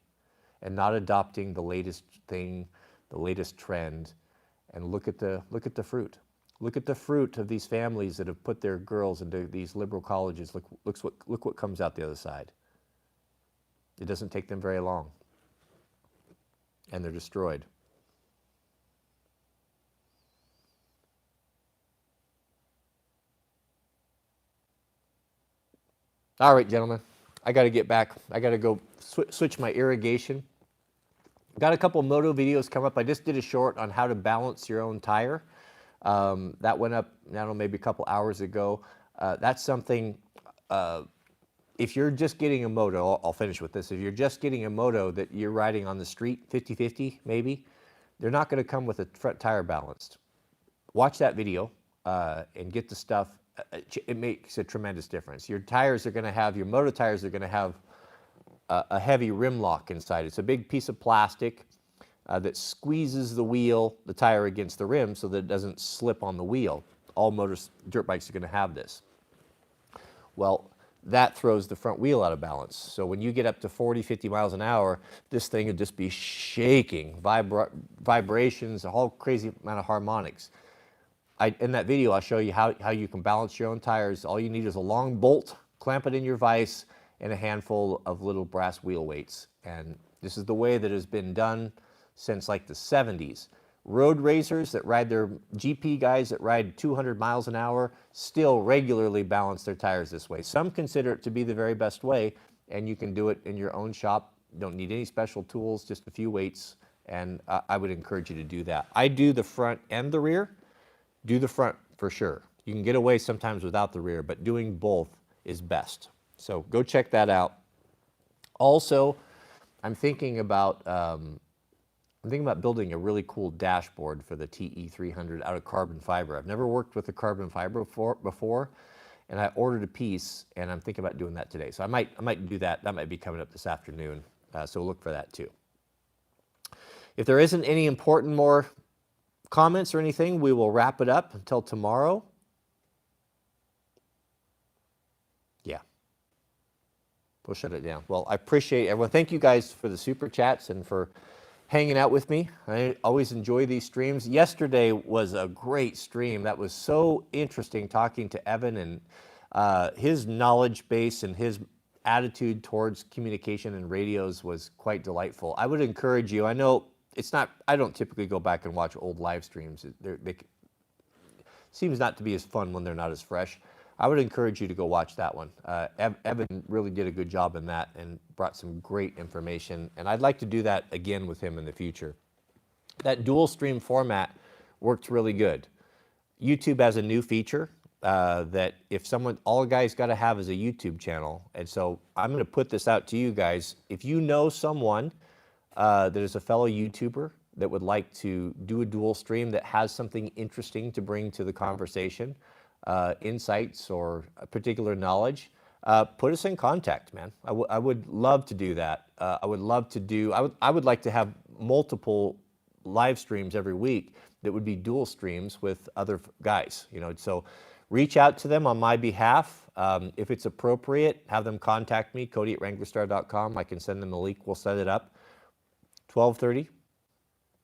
and not adopting the latest thing, the latest trend. And look at the fruit. Look at the fruit of these families that have put their girls into these liberal colleges. Look what comes out the other side. It doesn't take them very long, and they're destroyed. All right, gentlemen, I got to get back. I got to go switch my irrigation. Got a couple moto videos come up. I just did a short on how to balance your own tire. That went up, I don't know, maybe a couple hours ago. That's something, if you're just getting a moto, I'll finish with this. If you're just getting a moto that you're riding on the street, 50-50 maybe, they're not going to come with a front tire balanced. Watch that video and get the stuff. It makes a tremendous difference. Your tires are going to have, your moto tires are going to have a heavy rim lock inside. It's a big piece of plastic that squeezes the tire against the rim so that it doesn't slip on the wheel. All dirt bikes are going to have this. Well, that throws the front wheel out of balance. So when you get up to 40, 50 miles an hour, this thing would just be shaking, vibrations, a whole crazy amount of harmonics. In that video, I'll show you how you can balance your own tires. All you need is a long bolt, clamp it in your vise, and a handful of little brass wheel weights. And this is the way that has been done since like the 70s. Road racers that ride their GP guys that ride 200 miles an hour still regularly balance their tires this way. Some consider it to be the very best way, and you can do it in your own shop. You don't need any special tools, just a few weights, and I would encourage you to do that. I do the front and the rear. Do the front for sure. You can get away sometimes without the rear, but doing both is best. So go check that out. Also, I'm thinking about building a really cool dashboard for the TE300 out of carbon fiber. I've never worked with a carbon fiber before, and I ordered a piece, and I'm thinking about doing that today. So I might do that. That might be coming up this afternoon. So look for that too. If there isn't any important more comments or anything, we will wrap it up until tomorrow. Yeah. We'll shut it down. Well, I appreciate everyone. Thank you guys for the super chats and for hanging out with me. I always enjoy these streams. Yesterday was a great stream. That was so interesting talking to Evan, and his knowledge base and his attitude towards communication and radios was quite delightful. I would encourage you, I know it's not, I don't typically go back and watch old live streams. They seems not to be as fun when they're not as fresh. I would encourage you to go watch that one. Evan really did a good job in that and brought some great information, and I'd like to do that again with him in the future. That dual stream format worked really good. YouTube has a new feature that if someone, all guys got to have is a YouTube channel, and so I'm going to put this out to you guys. If you know someone that is a fellow YouTuber that would like to do a dual stream that has something interesting to bring to the conversation, insights or particular knowledge, put us in contact, man. I would love to do that. I would love to do, I would like to have multiple live streams every week that would be dual streams with other guys, you know, so reach out to them on my behalf. If it's appropriate, have them contact me, Cody@Wranglerstar.com. I can send them a link. We'll set it up 12:30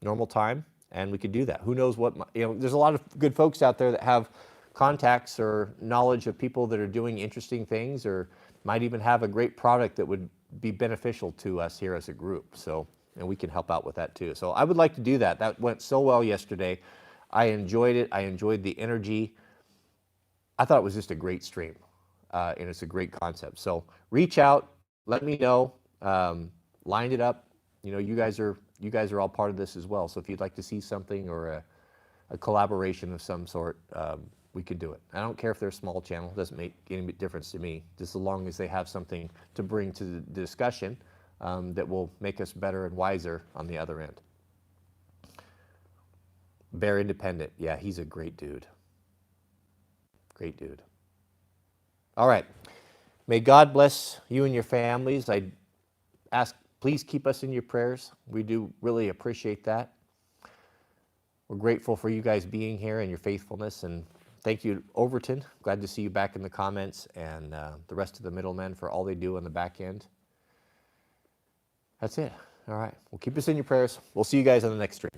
normal time, and we could do that. Who knows what, you know, there's a lot of good folks out there that have contacts or knowledge of people that are doing interesting things, or might even have a great product that would be beneficial to us here as a group. So, and we can help out with that too. So I would like to do that. That went so well yesterday. I enjoyed it. I enjoyed the energy. I thought it was just a great stream, and it's a great concept. So reach out, let me know, line it up. You know, you guys are all part of this as well. So if you'd like to see something or a collaboration of some sort, we could do it. I don't care if they're a small channel. It doesn't make any difference to me, just as long as they have something to bring to the discussion that will make us better and wiser on the other end. Bear Independent. Yeah, he's a great dude. Great dude. All right. May God bless you and your families. I ask, please keep us in your prayers. We do really appreciate that. We're grateful for you guys being here and your faithfulness, and thank you, Overton. Glad to see you back in the comments, and the rest of the middlemen for all they do on the back end. That's it. All right. Well, keep us in your prayers. We'll see you guys on the next stream.